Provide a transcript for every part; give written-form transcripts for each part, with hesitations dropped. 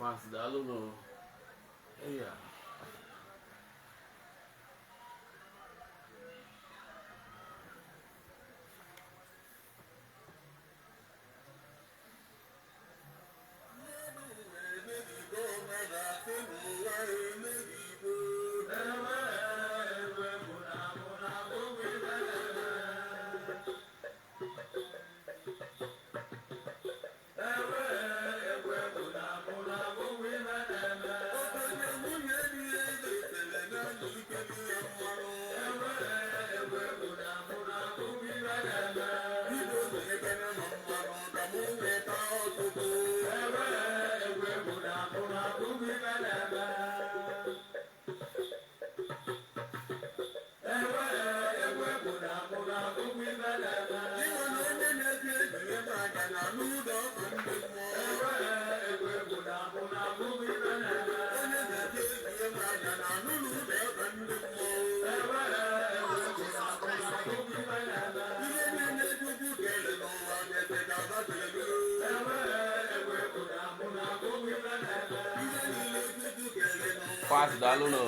fast daalụ no eya fast daalụ no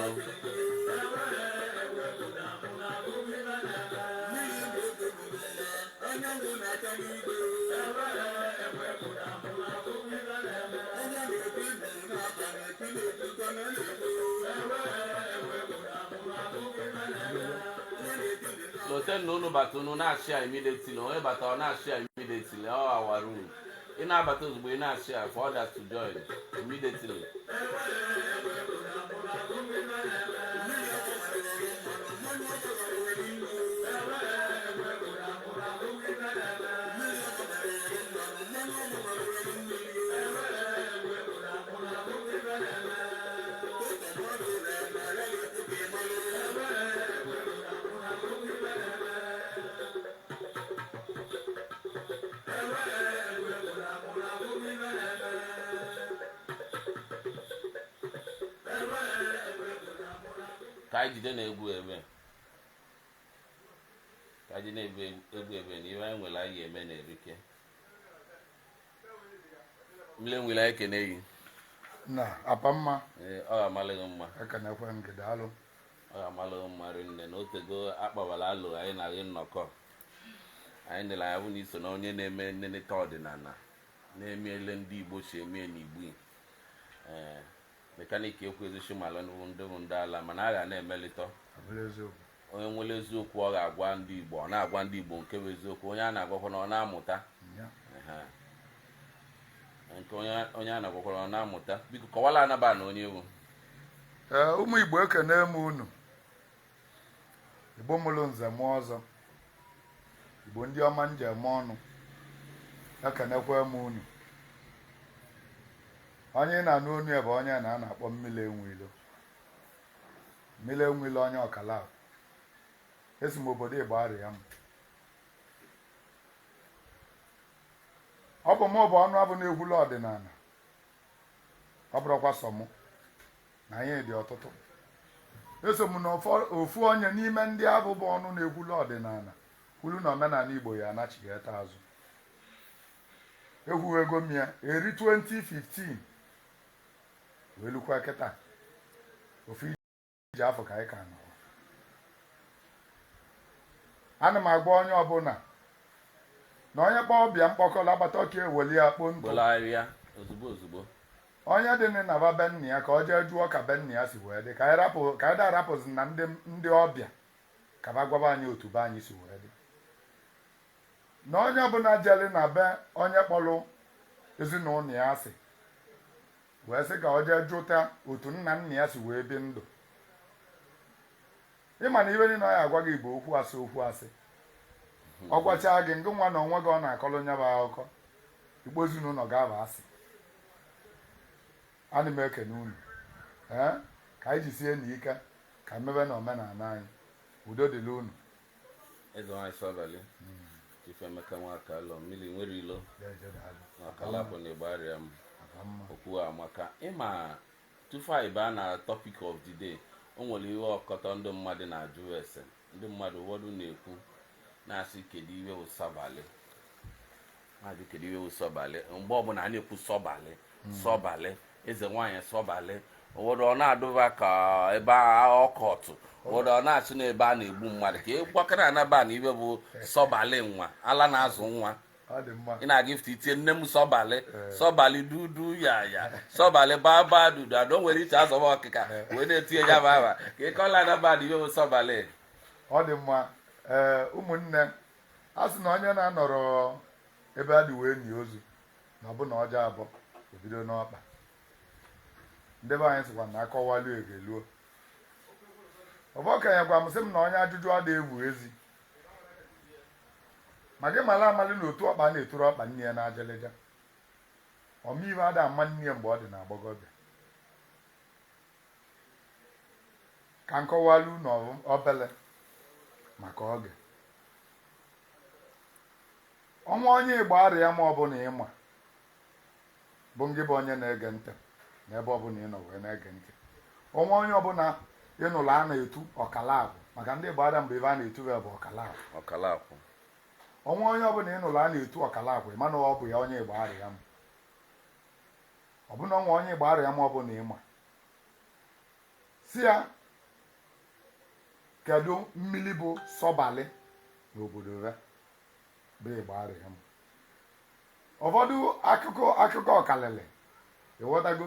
Loten no bata unu na-ashare immediately. Onye bata ọ na-ashare immediately. All our room. Ị na-abata ozugbo ị na-ashare for others to join immediately. Ka jide na-egwu ebe ka jide na-egwu ebe na iwe anyị nwere anyị eme na-erike Mmili nwere anyị kene yi na apa mma ọ ga-amalịghị mma ekenekwe m gị daalụ ọ ga-amalịghị mma rinne na otego akpabala alụ anyị na gị nnọkọ anyị nere anya bụ na iso na onye na-eme nneneta ọdịnala na-emiele ndị Igbo si emie n'Igbo mekaniki ekwu ezishi malụ ndị ala mana a ga na-emelite onye nwere eziokwu ọ ga-agwa ndị Igbo ọ na-agwa ndị Igbo nke bụ eziokwu onye a na-agwakwa na ọ na-amụta nke onye a na-agwakwa na ọ na-amụta biko kọwala anaba na onye ewu ụmụ Igbo ekene m unu Igbo mụrụ nze m ọzọ Igbo ndị ọma njem ọnụ ekenekwe m unu onye na-anụ onu ebe onye na-akpọ Mmili Enweilo Mmili Enweilo onye Okalakwu esi m obodo Igbariam ọ bụ m bụ ọnụ abụ na-egwulu ọdịnala ọ bụrụkwa sọ mụ na anyị dị ọtụtụ eso m na ofu onye n'ime ndị abụ bụ ọnụ na-egwulu ọdịnala kwulu na omenala Igbo ya anachigheta azụ egwu ego m ya eri 2015 wee lukwa kịta ofu iji afọ ka anyị ka nọ ana m agwa onye ọbụla na onye kpọọ ọbịa mkpọkọrọ agbata ọka eweli ya kpọ ntụ ozugbo onye dị n'ịnaba be nna ya ka ọ jee jụọ ka be nna ya si wee dị ka anyị da-arapụzi na ndị ọbịa ka ba gwaba anyị otu be anyị si wee dị na onye ọbụla jeli na be onye kpọrọ ezinụlọ ya asị wee sị ka ọ jee jụta otu nna nna ya si wee bi ndụ ịma na ibe niile ọ ya agwa gị bụ okwu asị ọ gwachaa gị ngị nwa na onwe gị ọ na-akọrọ onye bụ akụkọ Igbo ezinụlọ ga-aba asị ana m ekene unu ka anyị jisie n'ike ka mmebe na omenala anyị udo dịla unu Ezenwanyi Sobali Emeka Nwakalo Mmili Enweilo Nwakalo na Igbariam okwu amaka ịma tufu anyị baa na topic of the day o nwere ihe ọkọtọ ndị mmadụ na-ajụ ese ndị mmadụ ụfọdụ na-ekwu na-asị kedu iwe wụ Sobali mmadụ kedu iwe wụ Sobali mgbe ọbụla a na-ekwu Sobali Ezenwanyi Sobali ụfọdụ ọ na-adụba ka ebe ọkọtụ ụfọdụ ọ na-achị na ebe a na-egbu mmadụ ka ịgbakọrọ anaba na ibe bụ Sobali nwa ala na-azụ nwa ị na-aga ifte itie nne m Sobali Sobali dudu ya Sobali baba dudu adọ nwere iche azọba ọkịka wee na-etinye ya baba ka ịkọla anaba na ibe bụ Sobali. Ọ dị mma. Ụmụnne a sị na onye na-anọrọ ebe a dị wee nie ozu na ọ bụ na ọjọọ abụọ ebido n'ọkpa. Ndị be anyị sịkwa na akọwalu egeluo. Ọbọ kenye gwa m sị m na onye ajụjụ adị egwu ezi ma gị mara amalị na otu ọkpa na-eturu ọkpa nne ya na ajalịja ọmaive ada ama nne ya mgbe ọ dị na agbọghọbịa. Ka nkọwalu na obele maka oge ọnwa onye Igbariam ya ma ọ bụ na ịma bụ ngị bụ onye na-ege ntị n'ebe ọbụla ị nọ wee na-ege ntị. Ọnwa onye ọbụla ịnụrụ a na-etu Okalakwu maka ndị Igbariam bụ ebe a na-etu ya bụ Okalakwu. Ọnwa onye ọbụla ịnụrụ a na-etu Okalakwu ịma na ọ bụ ya onye Igbariam. Ọbụna ọnwa onye Igbariam ọ bụ na ịma si ya kedu Mmili bụ Sobali n'obodo ya bụ Igbariam. Ụfọdụ akụkọ ọkalịlị ịghọtago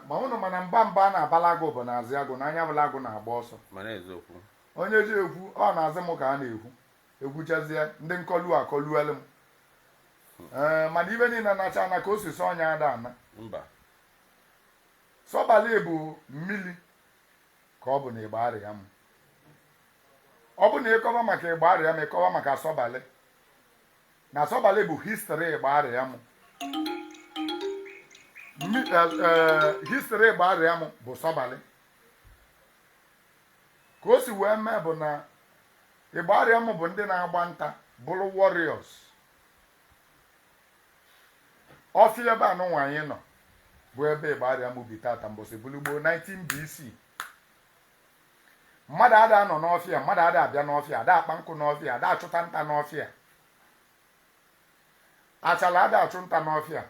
ma ụnụ mana mba a na-abala agụ bụ na-azị agụ n'anya bụla agụ na-agba ọsọ onye ji ekwu ọ na-azị m ka a na-ekwu egwuchazie ndị nkọlu akọluelu m mana ibe niile na-acha ana ka osisi ọnya ada ana. Sobali bụ Mmili ka ọ bụ na Igbariam. Ọ bụ na ịkọwa maka Igbariam ịkọwa maka Sobali na Sobali bụ histri Igbariam. Histri Igbariam bụ Sobali ka o si wee mee bụ na Igbariam bụ ndị na-agba nta bụrụ warriors. Ọfịa ebe anụ nwanyị nọ bụ ebe Igbariam bi tata mbọsị bulugbo 19 BC. Mmadụ ada anọ n'ọfịa, mmadụ ada abịa n'ọfịa, ada akpa nkụ n'ọfịa, ada achụta nta n'ọfịa. Achala ada achụ nta n'ọfịa.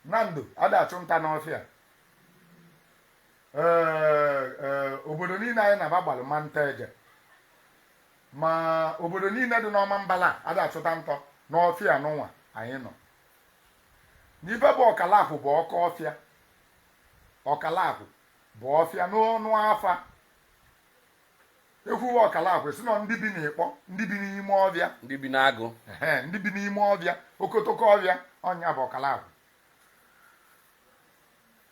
Nando ada achụ nta n'ọfịa. Obodo niile anyị na-aba gbalụ ma nta eje ma obodo niile dị n'ọma mbala ada achụta ntọ n'ọfịa n'ụwa anyị nọ. N'ibe bụ Okalakwu bụ ọkọ ọfịa. Okalakwu bụ ọfịa n'ọnụ afa. Ekwuwe Okalakwu si na ndị bi n'ịkpọ ndị bi n'ime ọbịa ndị bi n'agụ ndị bi n'ime ọbịa okotoko ọbịa ọnya bụ Okalakwu.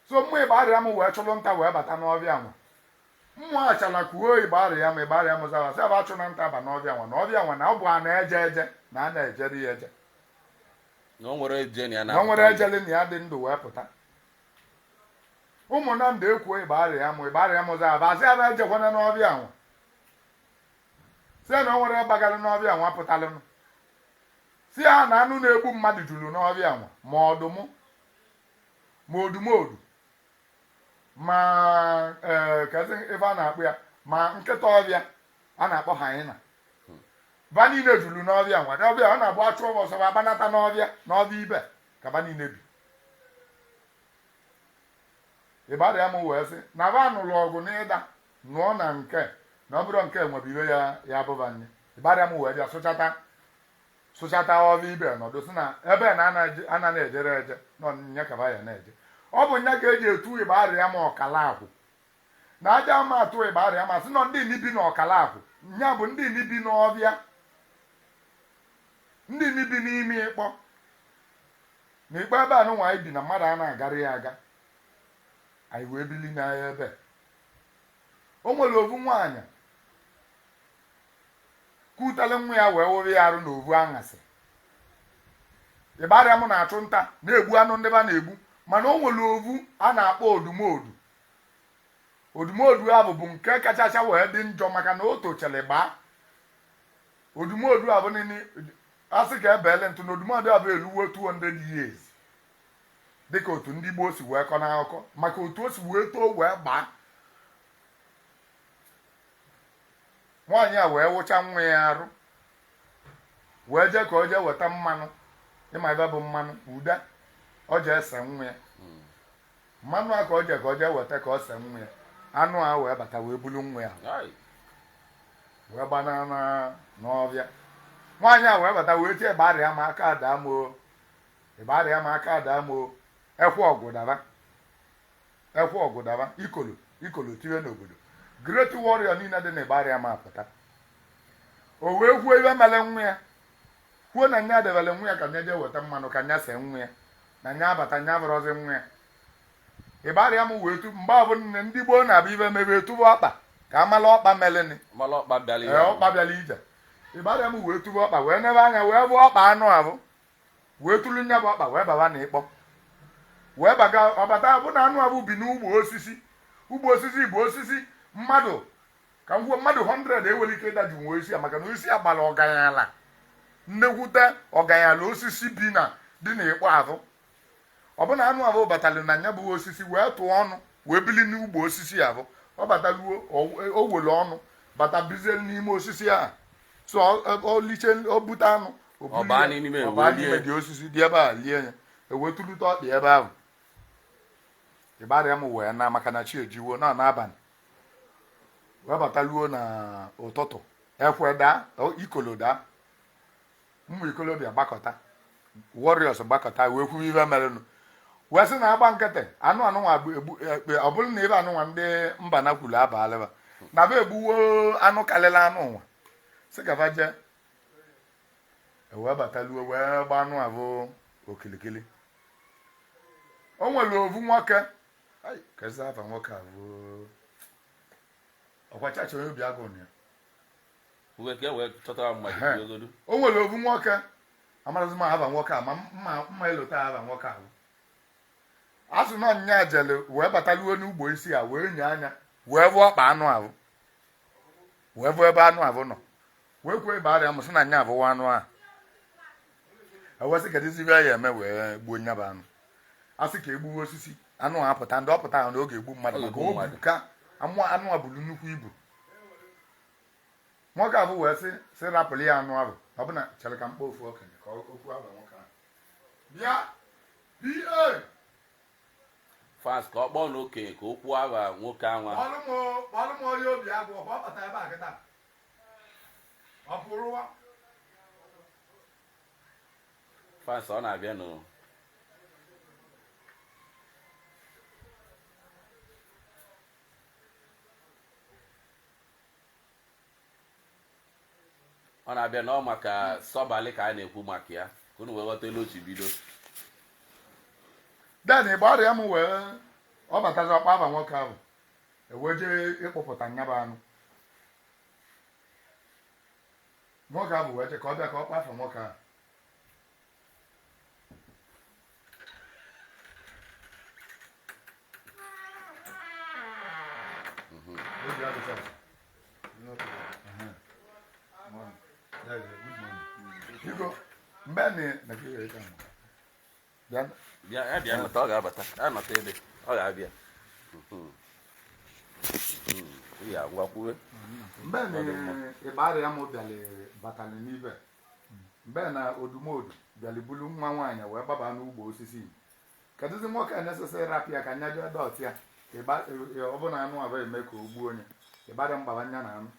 So mmụ Igbariam wee chụrụ nta wee bata n'ọbịa nwa mmụ achala kwuo Igbariam zawa sị aba achụ na nta ba n'ọbịa nwa na ọbịa nwa na ọ bụ a na-eje eje na a na-ejeri ya eje na o nwere ejele na ya dị ndụ wee pụta. Ụmụ na ndụ ekwuo Igbariam zawa basị aba ejekwana n'ọbịa nwa si na o nwere gbagara n'ọbịa nwa pụtalụnụ si ya na anụ na-egbu mmadụ juru n'ọbịa nwa ma ọdụmụ ma odumodu ma kezi ebe a na-akpụ ya ma nkịta ọbịa a na-akpọ hyena ba niile juru n'ọbịa nwa n'ọbịa ọ na-abụ achụ ọsọ abanata n'ọbịa ibe ka ba niile bi. Igbariam wee sị na ba nụrụ ọgụ n'ịda nụọ na nke na ọ bụrụ nke nwebire ya abụba nye. Igbariam wee bịa sụchata ọbịa ibe nọdụ si na ebe na ana na-ejere eje n'ọnyịnya kaba ya na-eje. Ọ bụ nya ga-eji etu Igbariam Okalakwu na aja ama atụ Igbariam asị nọ ndị nibi na Okalakwu nya bụ ndị nibi n'ọbịa ndị nibi n'ime ịkpọ na ikpe ebe anụ nwaanyị bi na mmadụ a na-agarị ya aga anyị wee bili n'ahịa ebe. O nwere ovu nwaanyị kutele nwa ya wee wụrụ ya arụ na ovu aṅasị. Igbariam na-achụ nta na-egbu anụ ndị ba na-egbu mana o nwere ovu a na-akpọ odumodu. Odumodu ahụ bụ nke kachacha wee dị njọ maka na o tochele gbaa. Odumodu ahụ nini asị ka ebele ntụ na odumodu ahụ eluwo 200 years dịka otu ndị Igbo si wee kọ n'akụkọ maka otu o si wee too wee gbaa. Nwaanyị a wee wụcha nwa ya arụ wee jee ka o jee weta mmanụ ịma ebe bụ mmanụ ude ọ jee ese nwa ya mmanụ a ka ọ jee weta ka ọ se nwa ya anụ a wee bata wee bulu nwa ya wee gbana n'ọbịa nwaanyị a wee bata wee tie Igbariam aka ada moo Igbariam aka ada moo ekwe ọgụ daba ikolo tiwe n'obodo great warrior niile dị na Igbariam apụta o wee kwuo ibe mele nwa ya kwuo na nya debele nwa ya ka nya jee weta mmanụ ka nya see nwa ya na nya abata nya bụrọzi nwa ya Igbariam wee tu mgbe ọbụla ndị gboo na-abịa ibe mebe etubu ọkpa ka amala ọkpa melini ọkpa bịala ije Igbariam wee tubu ọkpa wee nebe anya wee bụ ọkpa anụ ahụ wee tulu nya bụ ọkpa wee baba na ịkpọ wee baga ọbata bụ na anụ ahụ bi n'ugbo osisi bụ osisi mmadụ ka m gwuo mmadụ 100 ewere ike ịdaji nwe osisi maka na osisi agbala ọganyala nnekwute ọganyala osisi bi na dị na ịkpọ ahụ ọbụna anụ ahụ batalụ na nya bụ osisi wee tụọ ọnụ wee bili n'ugbo osisi ahụ ọ bataluo o were ọnụ bata bizie n'ime osisi ahụ so o liche o bute anụ ọba n'ime dị osisi dị ebe a lie ya ewetulite ọkpị ebe ahụ Igbariam wee na maka na chi ejiwo na n'abalị wee bataluo na ụtụtụ ekwe daa ikolo daa ụmụ ikolobịa gbakọta warriors gbakọta wee kwuo ibe merenụ wee sị na agba nkịtị anụnwa ọ bụrụ na ebe anụnwa ndị mba na kwuru abalịba na be egbuwo anụ karịrị anụ nwa sị gaba jee wee bataluo wee gba anụ abụ okilikili o nwere ovu nwoke keza afa nwoke abụ ọkwa chacha onye obi agụ ya o nwere ovu nwoke amarazi m aba nwoke a ma mma elota aba nwoke ahụ asụ na nya jele wee bataluo n'ugbo isi a wee nye anya wee bụ ọkpa anụ ahụ wee bụ ebe anụ ahụ nọ wee kwuo Igbariam sị na nya abụwa anụ ahụ ewesị kedụzi ibe ya eme wee gbuo nya bụ anụ asị ka egbuwe osisi anụ ahụ apụta ndị ọpụta ahụ n'oge egbu mmadụ maka o bu ka anụ a bụrụ nnukwu ibu nwoke ahụ wee sị rapụrụ ya anụ ahụ ọ bụ na chere ka mkpa ofu okenye ka okwu aba nwoke ahụ bịa fast ka ọ kpọọ n'okenye ka okwu aba nwoke anwa kpọrọ m onye obi agụ ọ bata ebe a kịta ọ pụrụwa fast ọ na-abịa nụ ọ na-abịa na ọ maka Sobali ka a na-ekwu maka ya ka unu wee ghọta elu ochi bido den Igbariam wee ọ batazi ọkpa aba nwoke ahụ ewee jee ịkpụpụta nyaba anụ nwoke ahụ wee jee ka ọ bịa ka ọ kpafa nwoke ahụ bịa nọta ọ ga-abata a nọta ebe ọ ga-abịa ya ngwakwuwe mgbe na Igbariam batara n'ibe mgbe na odumodu bịara bulu nwa nwaanyị wee gbaba n'ugbo osisi kedụzi nwoke a na-esesị rapụ ya ka nya jụọ dọt ya ọ bụ na anụ abụ eme ka o gbuo onye Igbariam gbaba nya na anụ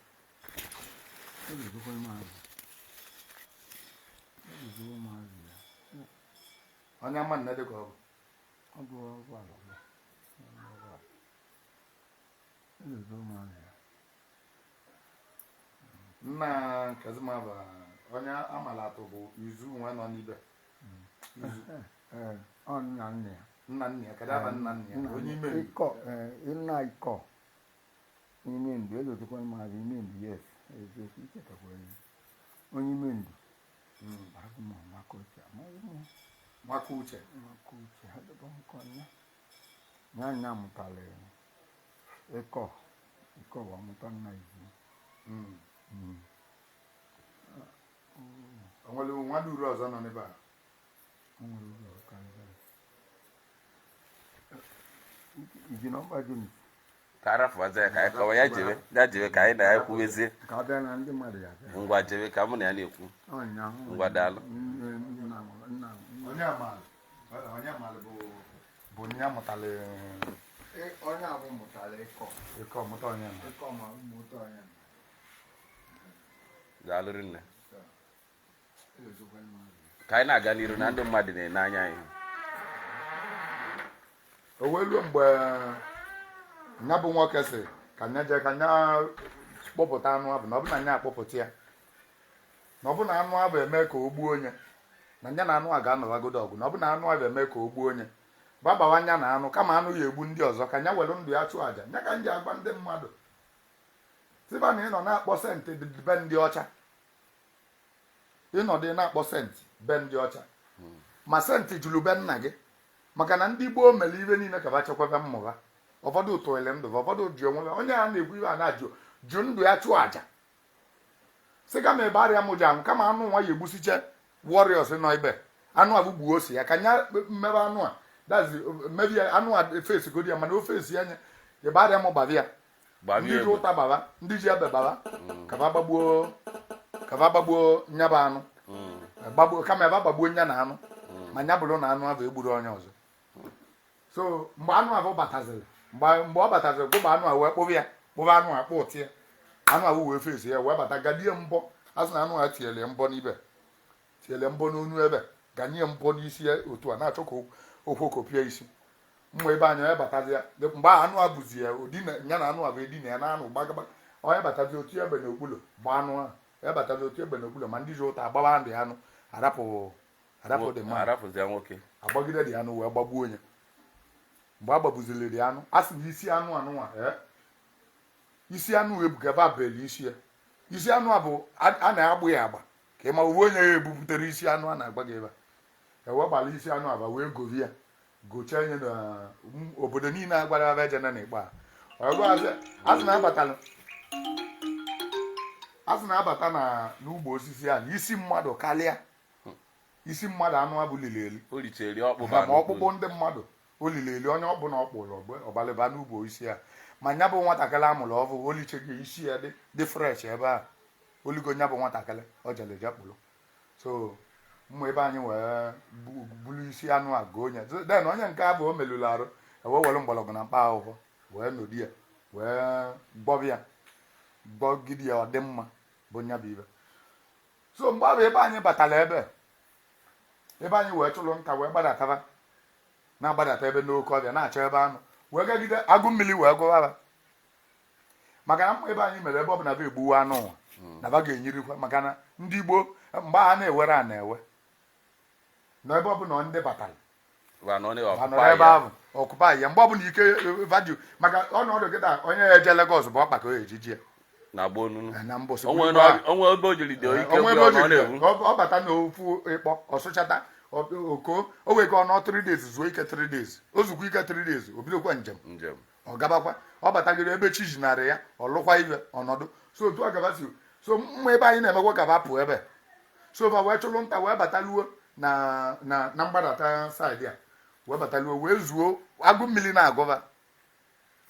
onye ama nne dị ka ọ bụ nna Kezimaba onye amala atụ bụ izu nwe nọ n'ibe nna nne ya kedụ aba nna nne ya onye ime nna ịkọ ime ndụ elotukwa maazị ime ndụ yes onye ime ndụ maka uche nyanya mụtara ịkọ bụ ọmụta nna izu o nwere nwa dị uru ọzọ nọ n'ebe a iji n'ọkpa James ka arafụbaza ya ka anyị kọwa ya jebe ka anyị na ya kwuwezie ka ọ bịa na ndị mmadụ ya ngwa jebe ka mụ na ya na-ekwu ngwa daalụ onye amaala onye malụ bụ nya mụtara onye abụ mụtara ịkọ mụta onye ma ịkọ ma mụta onye daalụrị nne ezigbo mmadụ ka anyị na-aga n'iru na ndị mmadụ na-ene anya ihe o wee ruo mgbe nya bụ nwoke sị ka nya jee ka nya kpọpụta anụ abụ na ọ bụ na nya akpọpụta ya na ọ bụ na anụ abụ eme ka o gbuo onye na nya na anụ a ga-anọwagodo ọgụ na ọ bụ na anụ abụ eme ka o gbuo onye gbabawa nya na anụ kama anụ ya egbu ndị ọzọ ka nya were ndụ ya chụọ aja nya ka m ji agwa ndị mmadụ sịba na ị nọ na-akpọ sentị be ndị ọcha ịnọdụ na-akpọ sentị be ndị ọcha ma sentị juru be nna gị maka na ndị gboo mere ibe niile ka ba chekwaba mmụba ụfọdụ tụele ndụ ụfọdụ ji onwe ha onye a na-ekwu ibe a na-ajụ ju ndụ ya chụọ aja sị kama Igbariam ji anwụ kama anụ nwa ya egbusiche warriors nọ ibe anụ a bụ gbuo ose ya ka nya mmebe anụ a dazi mmebi ya anụ a fesi godi ya mana ofe esi anya Igbariam gbaba ya ndị ji ụta gbaba ndị ji ebe gbaba kaba gbagbuo nyaba anụ kama ebe agbagbuo nya na anụ ma nya bụrụ na anụ ahụ egburu onye ọzọ so mgbe anụ ahụ bataziri mgbe ọ bataziri gụba anụ a wee kpụba anụ a kpụ ụtị ya anụ ahụ wee fesi ya wee bata gadie mbọ azụ na anụ a tiele mbọ n'ibe tiele mbọ n'onu ebe ganye mbọ n'isi ya otu a na-achọ ka okwu kopie isi mgbe ebe anya ya batazi ya mgbe anụ a bụzi ya ya na anụ a bụ edina ya na anụ gbagagba onye batazi otu egbe n'okpulo gba anụ ahụ ya batazi otu egbe n'okpulo ma ndị ji ụta agbaba ndị anụ arapụ dị mma arapụzi nwoke agbagide dị anụ wee gbagbuo onye mgbe a gbagbuzili dị anụ a sị na isi anụ anụnwa isi anụ ebugaba beli isi ya isi anụ a bụ a na-agbụ ya agba ka ị ma uwe onye ya ebubutere isi anụ a na-agba gị ebe ewe gbara isi anụ aba wee govi ya gochaa nye na obodo niile agwara aba ejena na ikpe a sị na-abata n'ugbo osisi a na isi mmadụ karịa isi mmadụ anụ abụ lili ma ọkpụkpụ ndị mmadụ olileli onye ọbụla ọkpụrụ ọbalịba n'ugbo isi a ma nya bụ nwatakịrị amụrụ ọvụ oliche gị isi ya dị fresh ebe a oligo nya bụ nwatakịrị ọ jere jekpụrụ so mmụ ebe anyị wee bulu isi anụ a goo onye den onye nke abụ o melụrụ arụ wee were mgbọrọgwụ na mkpa ahụhụ wee nọdi ya wee gbọgide ya ọ dị mma bụ nya bụ ibe so mgbe ahụ ebe anyị batara ebe anyị wee chụrụ nta wee gbadataba na-agbadata ebe n'oke ọbịa na-achọ ebe anụ wee gagide agụ mmiri wee gụwara maka na mma ebe anyị mere ebe ọ bụ na ba egbuwe anụ ụwa na ba ga-enyirikwa maka na ndị Igbo mgbe a na-ewere a na-ewe na ebe ọ bụ na ndị batara ebe ahụ ọkụpa ya mgbe ọ bụla ike vaju maka ọnọdụ gịta onye ya eje Lagos bụ ọkpa ka o ejiji ya na mbọsị ọ bata n'ofu ịkpọ ọsụchata oko o wee ka ọ nọ 3 days zuo ike 3 days o zukwa ike 3 days o bidokwa njem ọ gabakwa ọ batagoro ebe chi jinarị ya ọ lụkwa ibe ọnọdụ so otu a gabasi so mma ebe anyị na-emekwa ka ba pụ ebe so ba wee chụrụ nta wee bataluo na mgbadata saịdị a wee bataluo wee zuo agụ mmiri na-agụba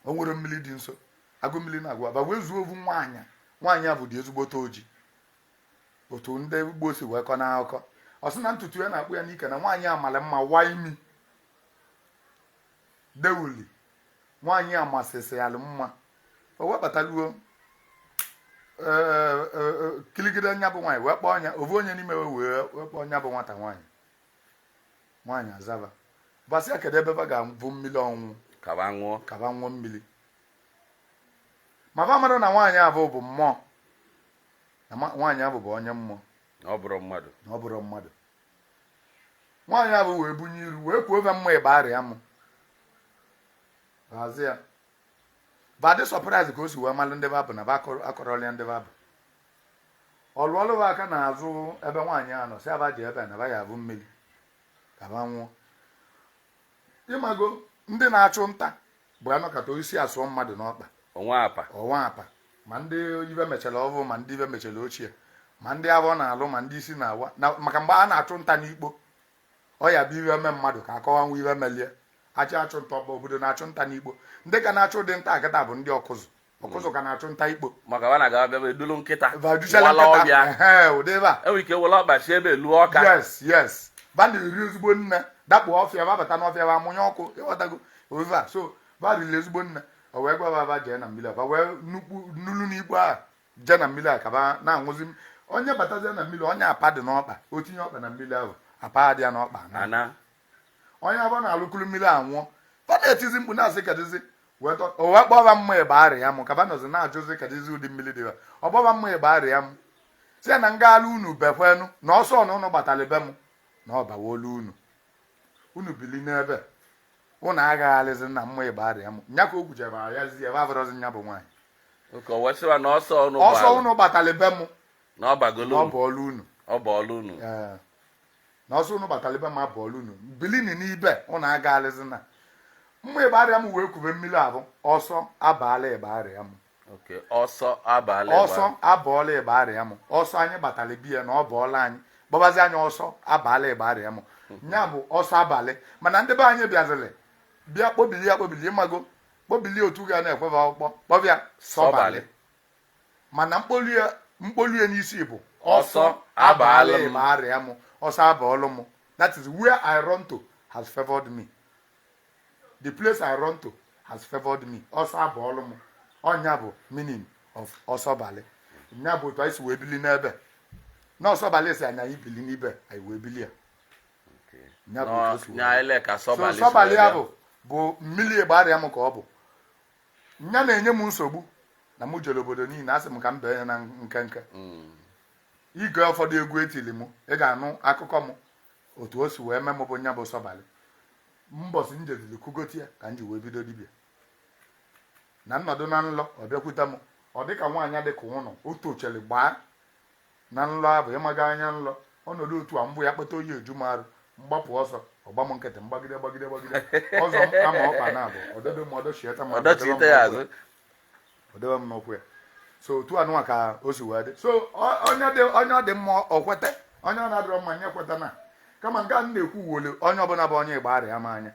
o nwere mmiri dị nso agụ mmiri na-agụba ba wee zuo ovu nwaanyị a bụ dị ezigbote oji otu ndị Igbo si wee kọ n'akụkọ ọ sị na ntutu ya na-akpụ ya n'ike na nwaanyị a mara mma wa imi dewuli nwaanyị a masịsị ya mma o webataluo kiligide nya bụ nwaanyị wee kpọọ ọnya ovu onye n'ime wee kpọọ nya bụ nwata nwaanyị azaba basị ya kedu ebe ba ga-abụ mmiri ọnwụ kaba nwụọ mmiri ma ba mara na nwaanyị abụ bụ mmụọ na nwaanyị abụ bụ onye mmụọ ọ bụrụ mmadụ nwaanyị abụ wee bunye iru wee kwuo ove mma Igbariam hazi ya badị sọpraịz ka o si wee malụ ndị babụ na akọrọlịa ndị babụ ọlụọlụba aka n'azụ ebe nwaanyị a nọ si aba ji ebe na ba ya abụ mmiri ka ba nwụọ ịmago ndị na-achụ nta bụ anọkata isi asụọ mmadụ n'ọkpa ọnwa apa ma ndị ibe mechara ọvụ ma ndị ibe mechara ochie ma ndị abụọ na-alụ ma ndị isi na-awa maka mgbe a na-achụ nta n'ikpo ọ ya bụ iwe eme mmadụ ka akọwanwu iwe melie achụ nta ọba obodo na-achụ nta n'ikpo ndị ka na-achụ dị nta akịta bụ ndị ọkụzụ ka na-achụ nta ikpo maka wa na-aga bịa edulu nkịta ụdị ebe a enwere ike were ọkpa si ebe luo ọka yes ba na-eri ezigbo nne dakpo ọfịa babata n'ọfịa ba amụnye ọkụ ịghọtago ova so ba riri ezigbo nne o wee gwa baba jee na mmiri ba wee nulu n'igbo a jee na mmiri a ka ba na-aṅụzi onye batazie na mmiri onye apa dị n'ọkpa o tinye ọkpa na mmiri ahụ apa dị ya n'ọkpa onye abụọ na-alụkulu mmiri anwụọ ba na-etizi mkpu na-asị kadizi o wee kpọba mma ịgbarị ya mụ ka ba nọzi na-ajụzi kadizi ụdị mmiri dị ọ gbọba mma ịgbarị ya mụ si ya na ngala unu bekwenu na ọsọ na unu gbatara be m na ọ bawolu unu bili n'ebe unu agaghalịzi na mma ịgbarị ya mụ nya ka o gwuchara ayazi ebe abụrọzi nya bụ nwaanyị ọsọ unu gbatara be m na ọ bọọlụ unu na ọsọ unu gbatara be m abọọlụ unu bilini n'ibe unu agaghalịzi na mma ịgbarị ya m wee kwube mmiri abụ ọsọ abaala ịgbarị ya m ọsọ abọọla ịgbarị ya m ọsọ anyị gbatara biya na ọ bọọla anyị gbabazi anyị ọsọ abalị ịgbarị ya m nya bụ ọsọ abalị mana ndị be anyị bịaziri bịa kpobili ịmago kpobili otu ga na-ekweba ọkpọ kpọbịa sọbalị mana mkpolu ya n'isi bụ ọsọ abalị ịgbarị ya m ọsọ abọọlụ m that is where I run to has favored me the place I run to has favored me ọsọ abọọlụ m ọnya bụ meaning of ọsọbalị nya bụ otu anyị si wee bili n'ebe na ọsọbalị si anya anyị bili n'ibe anyị wee bili ya ọsọbalị ya bụ mmiri ịgbarịa m ka ọ bụ nya na-enye m nsogbu na m jere obodo niile asị m ka m bee ya na nkenke ige ụfọdụ egwu etili m ị ga-anụ akụkọ m otu o si wee mee m bụ nya bụ ọsọbalị mbọsị m jezili kugoti ya ka m ji wee bido dibịa na nnọdụ na nlọ ọ bịakwute m ọ dịka nwaanyị dị ka ụnọ otu ocheli gbaa na nlọ abụ ịmaga anya nlọ ọnọdụ otu a mbụ ya kpata oyi eju m arụ mgbapụ ọsọ ọgba m nkịtị mgbagide ọzọ ama ọkpa na abụ ọdebe m ọdọchieta m ọdebe m n'okwu ya so otu anụnwa ka o si wee dị so onye ọ dị mma ọkwete onye ọ na-adịrọ mma nye kweta na kama nke a na-ekwu wole onye ọbụla bụ onye ịgbarị ya ma anya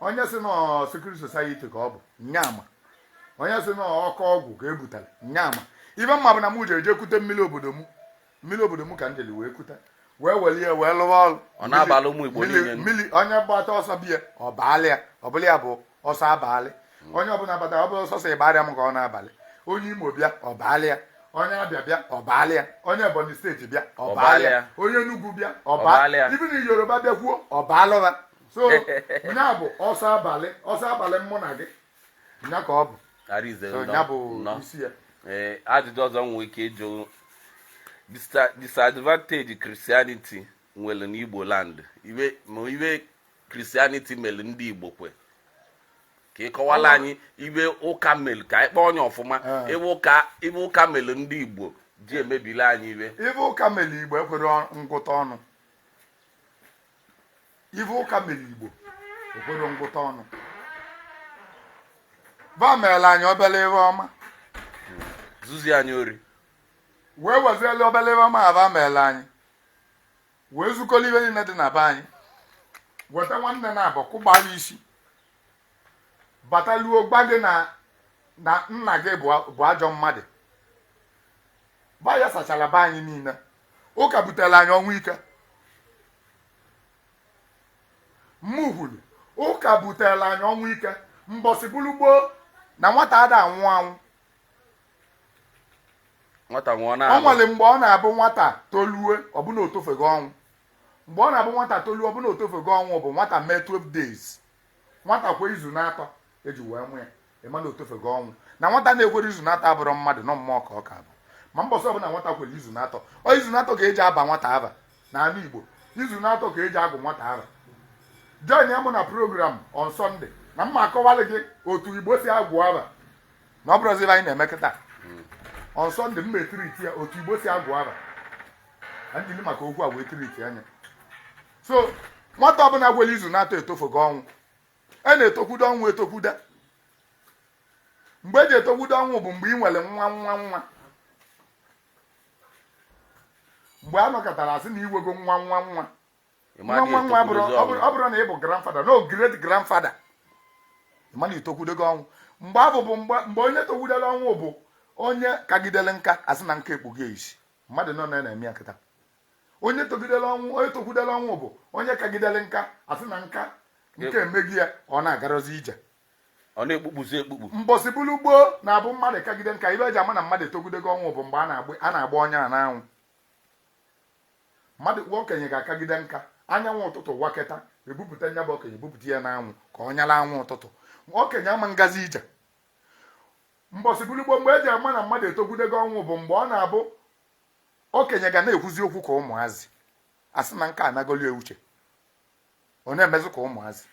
onye si na Secret Society ka ọ bụ nyaama onye si na ọkọ ọgwụ ka e butere nyaama ibe mma bụ na m jere kute mmiri obodo m ka m jeli wee kute wee weli ya wee lụwa ọrụ ọ na-abalị ụmụ Igbo niile mmiri onye gbata ọsọ biya ọ baala ya ọ bụla ya bụ ọsọ abalị onye ọbụla batara ọ bụla ọsọsọ ịgbarịa m ka ọ na-abalị onye Imo bịa ọ baala ya onye Abịa bịa ọ baala ya onye Ebonyi steeti bịa ọ baala ya onye Enugu bịa ọ baala ya ibi na Yoruba bịakwuo ọ baala ya so nya bụ ọsọ abalị mụ na gị nya ka ọ bụ nya bụ isi ya ajụjụ ọzọ nwee ike ịjụ disadvantage Christianity nwere n'Igbo land iwe Christianity mere ndị Igbo kwe ka ịkọwala anyị iwe ụka mere ka anyị kpọọ onye ọfụma iwe ụka mere ndị Igbo ji emebili anyị iwe ụka mere Igbo ekwere ngụta ọnụ ba meela anyị obele ebe ọma zuzi anyị ori wee weziele obele ebe ọma aba meela anyị wee zukọla ibe niile dị na be anyị weta nwanne na-abụ kụgbara isi bataluo gba gị na nna gị bụ ajọ mmadụ ba ya sachara be anyị niile ụka butere anyị ọnwụ ike mmuhulu ụka butere anyị ọnwụ ike mbọsị bulu gboo na nwata ada anwụ ọ nwere mgbe ọ na-abụ nwata toluwe ọbụna otofego ọnwụ mgbe ọ na-abụ nwata toluwe ọbụna otofego ọnwụ bụ nwata mee 12 days nwata kwa izu na-atọ eji wee nwe ya ịmana otofego ọnwụ na nwata na-ekwere izu na-atọ abụrụ mmadụ nọ mmụọ ka ọ ka bụ ma mbọsị ọbụla nwata kwere izu na-atọ izu na-atọ ka eji aba nwata aba n'ala Igbo izu na-atọ ka eji agụ nwata aba join ya mụ na program on Sunday na mma akọwalị gị otu Igbo si agwụ aba na ọ bụrụzi ebe anyị na-eme kịta on Sunday m metriti ya otu Igbo si agwụ aba andili maka okwu a wee triti anya so nwata ọbụla gwere izu na-atọ etofogo ọnwụ na-etokwudo ọnwụ etokwuda mgbe eji etokwudo ọnwụ bụ mgbe ị nwere nwa mgbe a nọkọtara asị na iwego nwa ọ bụrụ na ị bụ grandfather no great grandfather ịma na itokwudo gị ọnwụ mgbe abụ bụ mgbe onye tokwudela ọnwụ bụ onye kagidele nka asị na nka ekpughị isi mmadụ nọ na-eme ya kịta onye togidela ọnwụ bụ onye kagidele nka asị na nka nke emeghị ya ọ na-agarozi ije ọ na-ekpukpuzi ekpukpu. mbọsị bụrụ gboo na-abụ mmadụ kagide nka ibe eji ama na mmadụ etogidego ọnwụ bụ mgbe a na-agba onye a n'anwụ. mmadụ kpụọ okenye ga-akagide nka anyanwụ ụtụtụ waketa ebupụta nya bụ okenye ebupụta ya n'anwụ ka ọ nyala anwụ ụtụtụ okenye ama ngazi ije. mbọsị bụrụ gboo mgbe eji ama na mmadụ etogidego ọnwụ bụ mgbe ọ na-abụ okenye ga na-ekwuzi okwu ka ụmụazị asị na nka anagolie uche ọ na-emezi ka ụmụazị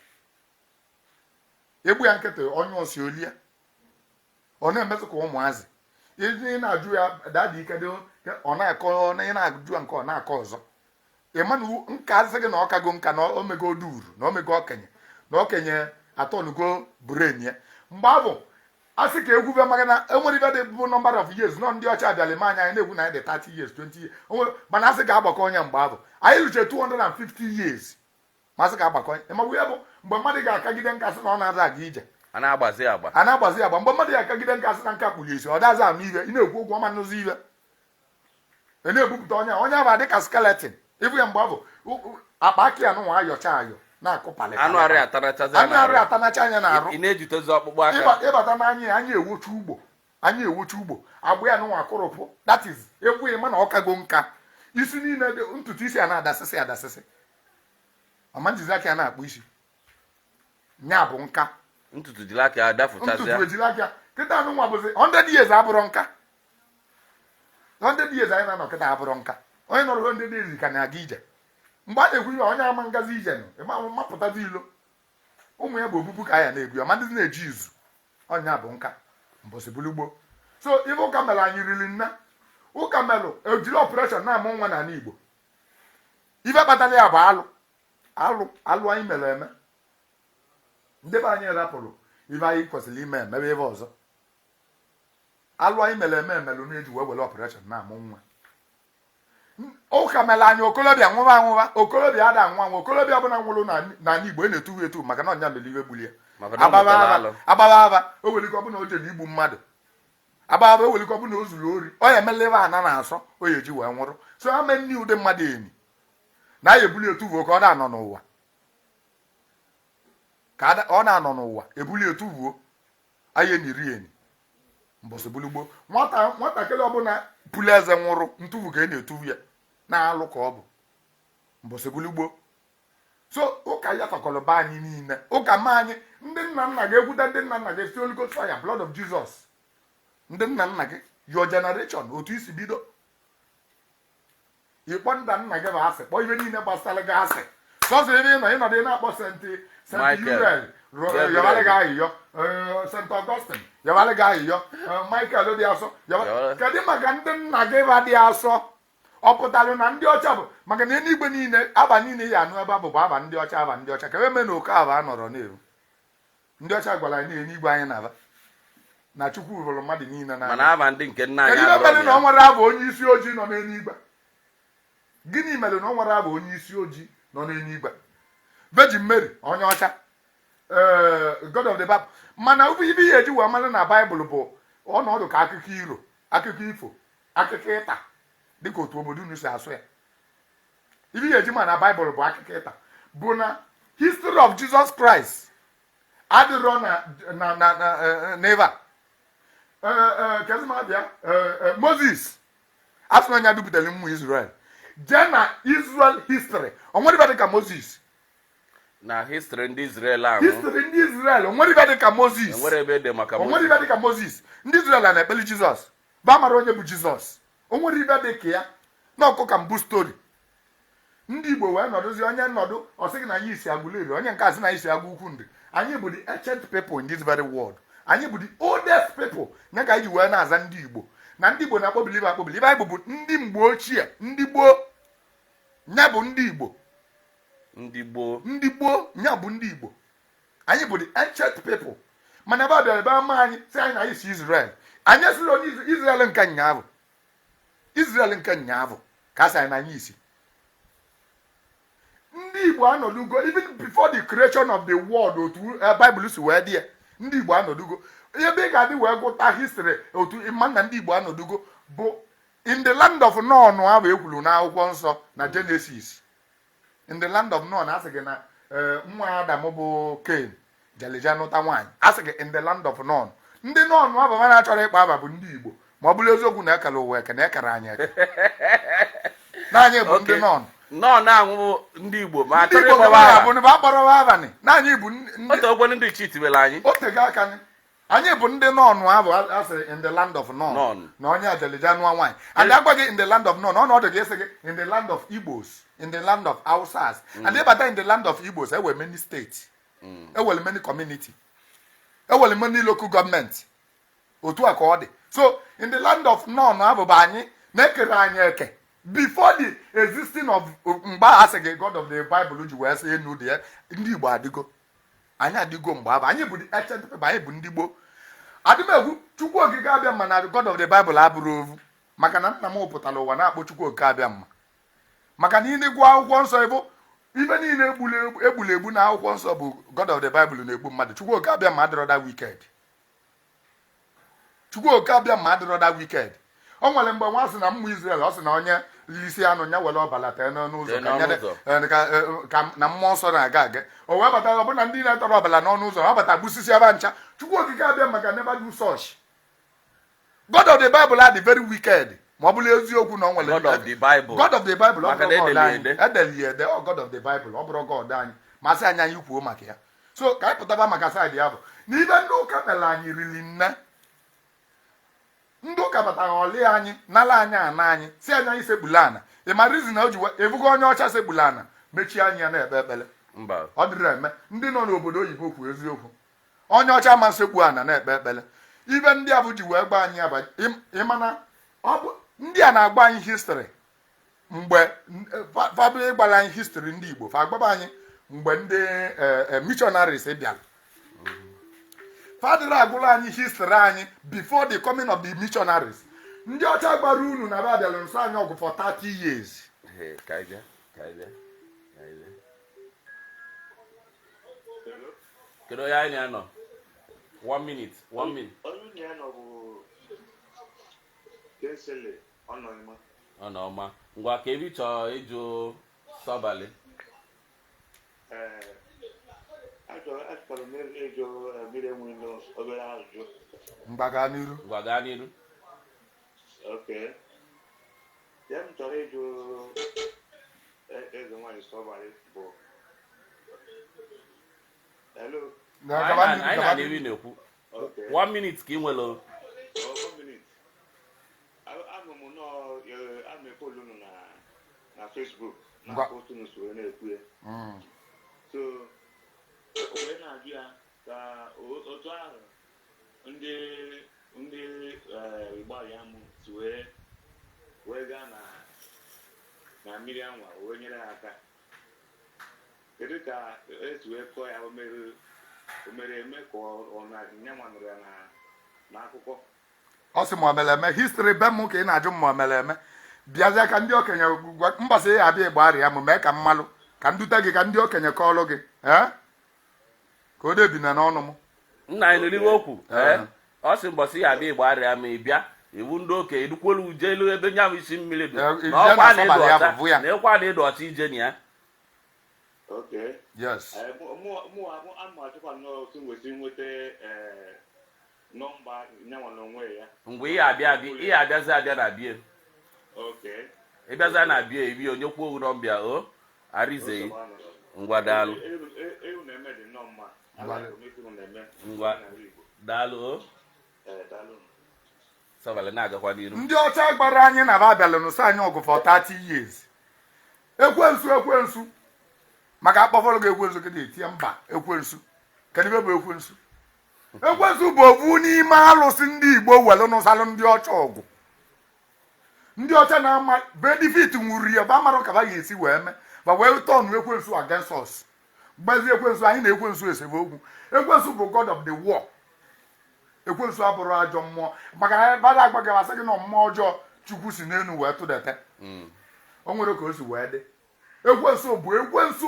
egbu ya nkịtị onye osi olie ọ na-emezi ka ụmụazị ị na-ajụ ya dada ike dị ọ na-akọ ị na-ajụ ya nke ọ na-akọ ọzọ ịmanụ nka asị gị na ọ kago nka na omego duru na omego okenye na okenye atọnugo buren ya mgbe ahụ asị ka egwu bịa maka na enwere ibe dị bụ number of years nọ ndị ọcha bịala ime anya anyị na-egwu na anyị dị 30 years 20 years mana asị ga-agbakọ onye mgbe ahụ anyị ruche 250 years ma asị ga-agbakọ ịmagbu ya bụ mgbe mmadụ ga-akagide nka sị na ọ na-ada aga ije a na-agbazi agba mgbe mmadụ ga-akagide nka sị na nka kpuli isi ọ dazi ama ibe ị na-ekwu okwu ọma n'ụzọ ibe ị na-ebupụta onye ahụ adị ka skeleton ịbụ ya mgbe ahụ akpa aka ya nụnwa ayọcha ayọ na-akụpalị anụ arị atanacha anya na-arụ ị na-ejitezi ọkpụkpụ aka ịbata n'anya ya anyị ewochi ugbo agba ya nụnwa akụrụpụ that is egwu ịma na ọ kago nka isi niile ntutu isi a na-adasịsị ọma njizi aka ya na-akpụ isi nya bụ nka ntutu ejiri aka ya kịta anụnwa bụzi 100 years abụrụ nka 100 years anyị na-anọ kịta abụrụ nka onye nọrọ 100 years ka na-aga ije mgbe a na-ekwu ihe onye ama ngazi ije nọ mapụtazi ilo ụmụ ya bụ obubu ka ya na-egwu ya ma ndị na-eji izu ọnya bụ nka mbọsị bulugbo so ibe ụka melụ anyị riri nna ụka melụ ejiri ọpụreshọn na-amụ nwa n'ala Igbo ife kpatara ya bụ alụ anyị mere eme ndị be anyị rapụrụ ife anyị kwesịrị ime emebe ebe ọzọ alụ anyị mere eme emelụ na-eji wee were ọpụreshọn na-amụ nwa ụka mere anyị okolobịa nwụwa okolobịa ada nwa okolobịa bụ na nwụrụ n'ala Igbo na-etuwu etu maka na ọnya mere iwe gbuli ya agbaba o welike ọbụna o jere igbu mmadụ agbaba o welike ọbụna o zuru ori ọ ya emela ebe ana na-asọ o ya eji wee nwụrụ so ha mee nne ụdị mmadụ enyi na ya ebuli etuvuo ka ọ na-anọ n'ụwa ka ọ na-anọ n'ụwa ebuli etuvuo anyị enyi mbọsị bulugbo nwatakịrị ọbụla pụlụ eze nwụrụ ntuvu ka na-etuvu ya na-alụ ka ọ bụ mbọsị bulugbo so ụka ya takọlọba anyị niile ụka ma anyị ndị nna nna gị egwuda ndị nna nna gị si Holy Ghost fire blood of Jesus ndị nna nna gị your generation otu isi bido ịkpọ nna gị bụ asị kpọọ ihe niile gbasara gị asị sọsọ ebe ị nọ ịnọdụ na-akpọ St. Uriel yọbalị gị ahịyọ St. Augustine yọbalị gị ahịyọ Michael dị asọ kedu maka ndị nna gị ba dị asọ ọ pụtara na ndị ọcha bụ maka na eluigwe niile aba niile ya anụ ebe a bụ aba ndị ọcha ka eme na oke aba a nọrọ na-eru ndị ọcha gwara anyị n'eluigwe anyị na-aba na Chukwu hụrụ mmadụ niile na mana aba ndị nke nna anyị mere na ọ nwere abụ onye isi ojii nọ n'eluigwe gịnị mere na ọ nwere abụ onye isi ojii nọ n'eluigwe Virgin Mary onye ọcha God of the Bible mana ibe ihe eji wee mara na Baịbụl bụ ọnọdụ ka akụkọ iro akụkọ ifo akụkọ ịta dịka otu obodo unu si asụ ya ibe ihe eji ma na Baịbụl bụ akụkọ ịta bụ na history of Jesus Christ adịrọ n'ebe kezimabịa Moses asụ na onye dupụtara mmụ Israel jee na Israel history onwere ibe dịka Moses na history ndị Israel ahụ history ndị Israel onwere ibe dịka Moses onwere ebe dị maka Moses onwere ibe dịka Moses ndị Israel na-ekpeli Jizọs ba mara onye bụ Jizọs onwere ibe dịka ya na ọkụka mbụ stori ndị Igbo wee nọdụzi onye nnọdụ ọ sị gị na anyị isi agụleri onye nke asị na isi agụ ukwu ndị anyị bụ the ancient people in this very world anyị bụ the oldest people nye ka anyị wee na-aza ndị Igbo na ndị Igbo na-akpọbilibe akpọbilibe anyị bụ ndị mgbe ochie ndị gboo nya bụ ndị Igbo nya bụ ndị Igbo anyị bụ the ancient people mana ebe a bịara ebe ama anyị sị anyị na anyị si Israel anyị esiri onye Israel nke nyaabụ ka a sị anyị na anyị isi ndị Igbo anọdugo even before the creation of the world otu Bible si wee dị ya ndị Igbo anọdugo ebe ị ga-adị wee gụta history otu ịma na ndị Igbo anọdugo bụ in the land of non ahụ ekwuru n'akwụkwọ nsọ na Genesis, in the land of non asị gị na nwa Adam bụ Cain jelija nụta nwaanyị, asị gị in the land of non. Ndị non ahụ ha na-achọrọ ịkpa aba bụ ndị Igbo, ma ọ bụrụ eziokwu na ekele ụwa eke na ekere anyị eke n'anyị bụ ndị non. Non ahụ ndị Igbo ma ndị Igbo bụ na akpọrọ abalị n'anyị bụ ndị chitiwela anyị otego aka anyị bụ ndị non ahụ asịrị in the land of non na onye ajelija nụọ nwaanyị. And agwa gị in the land of non, ọnọdụ gị esi gị in the land of Igbos, in the land of Hausas. And ịbata in the land of Igbos, e nwere many states, e nwere many community, e nwere many local government. Otu a ka ọ dị. So in the land of non abụbụ anyị na-ekere anyị eke before the existing of mgbe asị gị God of the Bible ji wee sị enu dị ya, ndị Igbo adịgo, anyị adịgo mgbe abụ, anyị bụ the ancient people, anyị bụ ndị Igbo. Adịmegwu Chukwu okike abịa mma na God of the Bible abụrụ ovu, maka na nna m pụtara ụwa na-akpọ Chukwu okike abịa mma, maka na ị na-egwu akwụkwọ nsọ ịbụ ibe niile egbulu egbu na akwụkwọ nsọ bụ God of the Bible na-egbu mmadụ. Chukwu okike abịa mma adịrọ da wicked. Chukwu okike abịa mma adịrọ da wicked. O nwere mgbe nwa sị na mmụ Israel, ọ sị na onye lisi anụ nya were ọbala tee n'ọnụ ụzọ ka na mmụọ nsọ na-aga aga, o wee bata ọ bụ na ndị na-etọrọ ọbala n'ọnụ ụzọ ọ bata gbusisi aba ncha. Chukwu okike abịa maka never do such. God of the Bible are the very wicked. Ma ọ bụrụ eziokwu na ọ nwere God of the Bible, God of the Bible ọ bụrụ God anyị edeli ede, ọ God of the Bible ọ bụrụ God anyị, ma sị anyị kwuo maka ya. So ka anyị pụtaba maka side ya bụ na ibe ndị ụka mere anyị riri nne. Ndị ụka batara ọlị anyị nala anyị ana anyị si anyị sekpula ana. Ị ma reason o ji ebugo onye ọcha sekpula ana mechie anyị ya na-ekpe ekpele. Mba, ọ dịrị eme ndị nọ n'obodo oyibo kwu eziokwu, onye ọcha ma sekpu ana na-ekpe ekpele. Ibe ndị a bụ ji wee gba anyị aba ịmana ọ bụ ndị a na-agba anyị history mgbe fabri gbara anyị history ndị Igbo fa agbaba anyị mgbe ndị missionaries bịara. Fadịrị agụla anyị history anyị before the coming of the missionaries. Ndị ọcha gbara unu na abịala nso anyị ọgụ for 30 years. Kedu ya anyị anọ? 1 minute. Onye anọ bụ Kesele ọnọma. Ngwa ka ebi chọọ ịjụ Sobali. Achọrọ m ịjụ mmiri Enweilo obere ajụjụ. Mgbaga n'iru. Ngwa n'iru. Okay. Ya m chọrọ ịjụ Ezenwanyi Sobali bụ hello. Anyị na-eri na-ekwu. 1 minute ka ị nwere. 1 minute. Anụ m nọ amepolu na Facebook na post n'usoro na-ekwu ya. So wee na-ajụ ya ka otu ahụ ndị Igbariam si wee gaa na mmiri anwa wee nyere ha aka. Kedu ka esi wee kọọ ya o mere eme ka ọ na-nyanwa nụrụ ya n'akụkọ? Ọ sị ma omele eme history be m ka ị na-ajụ ma omele eme bịazie ka ndị okenye mbọsị ya abịa Igbariam mee ka mmalụ ka ndute gị ka ndị okenye kọọlụ gị ka o debina n'ọnụ m. Nna anyị n'eriwe okwu ọ sị mbọsị ya abịa Igbariam ma ị bịa iwu ndị okenye edukwelu uje elu ebe nya bụ isi mmiri dị na ọkwa na ịdụ ọcha ije na ya. Okay. Yes. Mụ achịkwa n'otu nweta nọmba nyanwa n'onwe ya. Mgbe ị abịazi abịa na bie. Okay. Ị bịaza na bie ebi onye kwuo owu nọmbịa o arizeghị. Ngwa daalụ. Ewu na-eme dị nọmba. Ngwa daalụ o. Daalụ. Sobali na-agakwa n'iru. Ndị ọcha gbara anyị na abịala n'ụsọ anyị ọgụ for 30 years. Ekwensu maka akpọfọrọ gị ekwensu ka na-etinye mba ekwensu. Kedu ebe bụ ekwensu? Ekwensu bụ ofu n'ime alụsị ndị Igbo welu n'ụsalụ ndị ọcha ọgụ. Ndị ọcha na-ama benefit nwuru ya ba mara ka ba ga-esi wee mee ba wee turn ekwensu against us. Gbazi ekwensu anyị na ekwensu esemokwu. Ekwensu bụ God of the war. Ekwensu abụrụ ajọ mmụọ maka bada agbaghị asị gị na mmụọ ọjọọ Chukwu si n'elu wee tụdete. O nwere ka o si wee dị. Ekwensu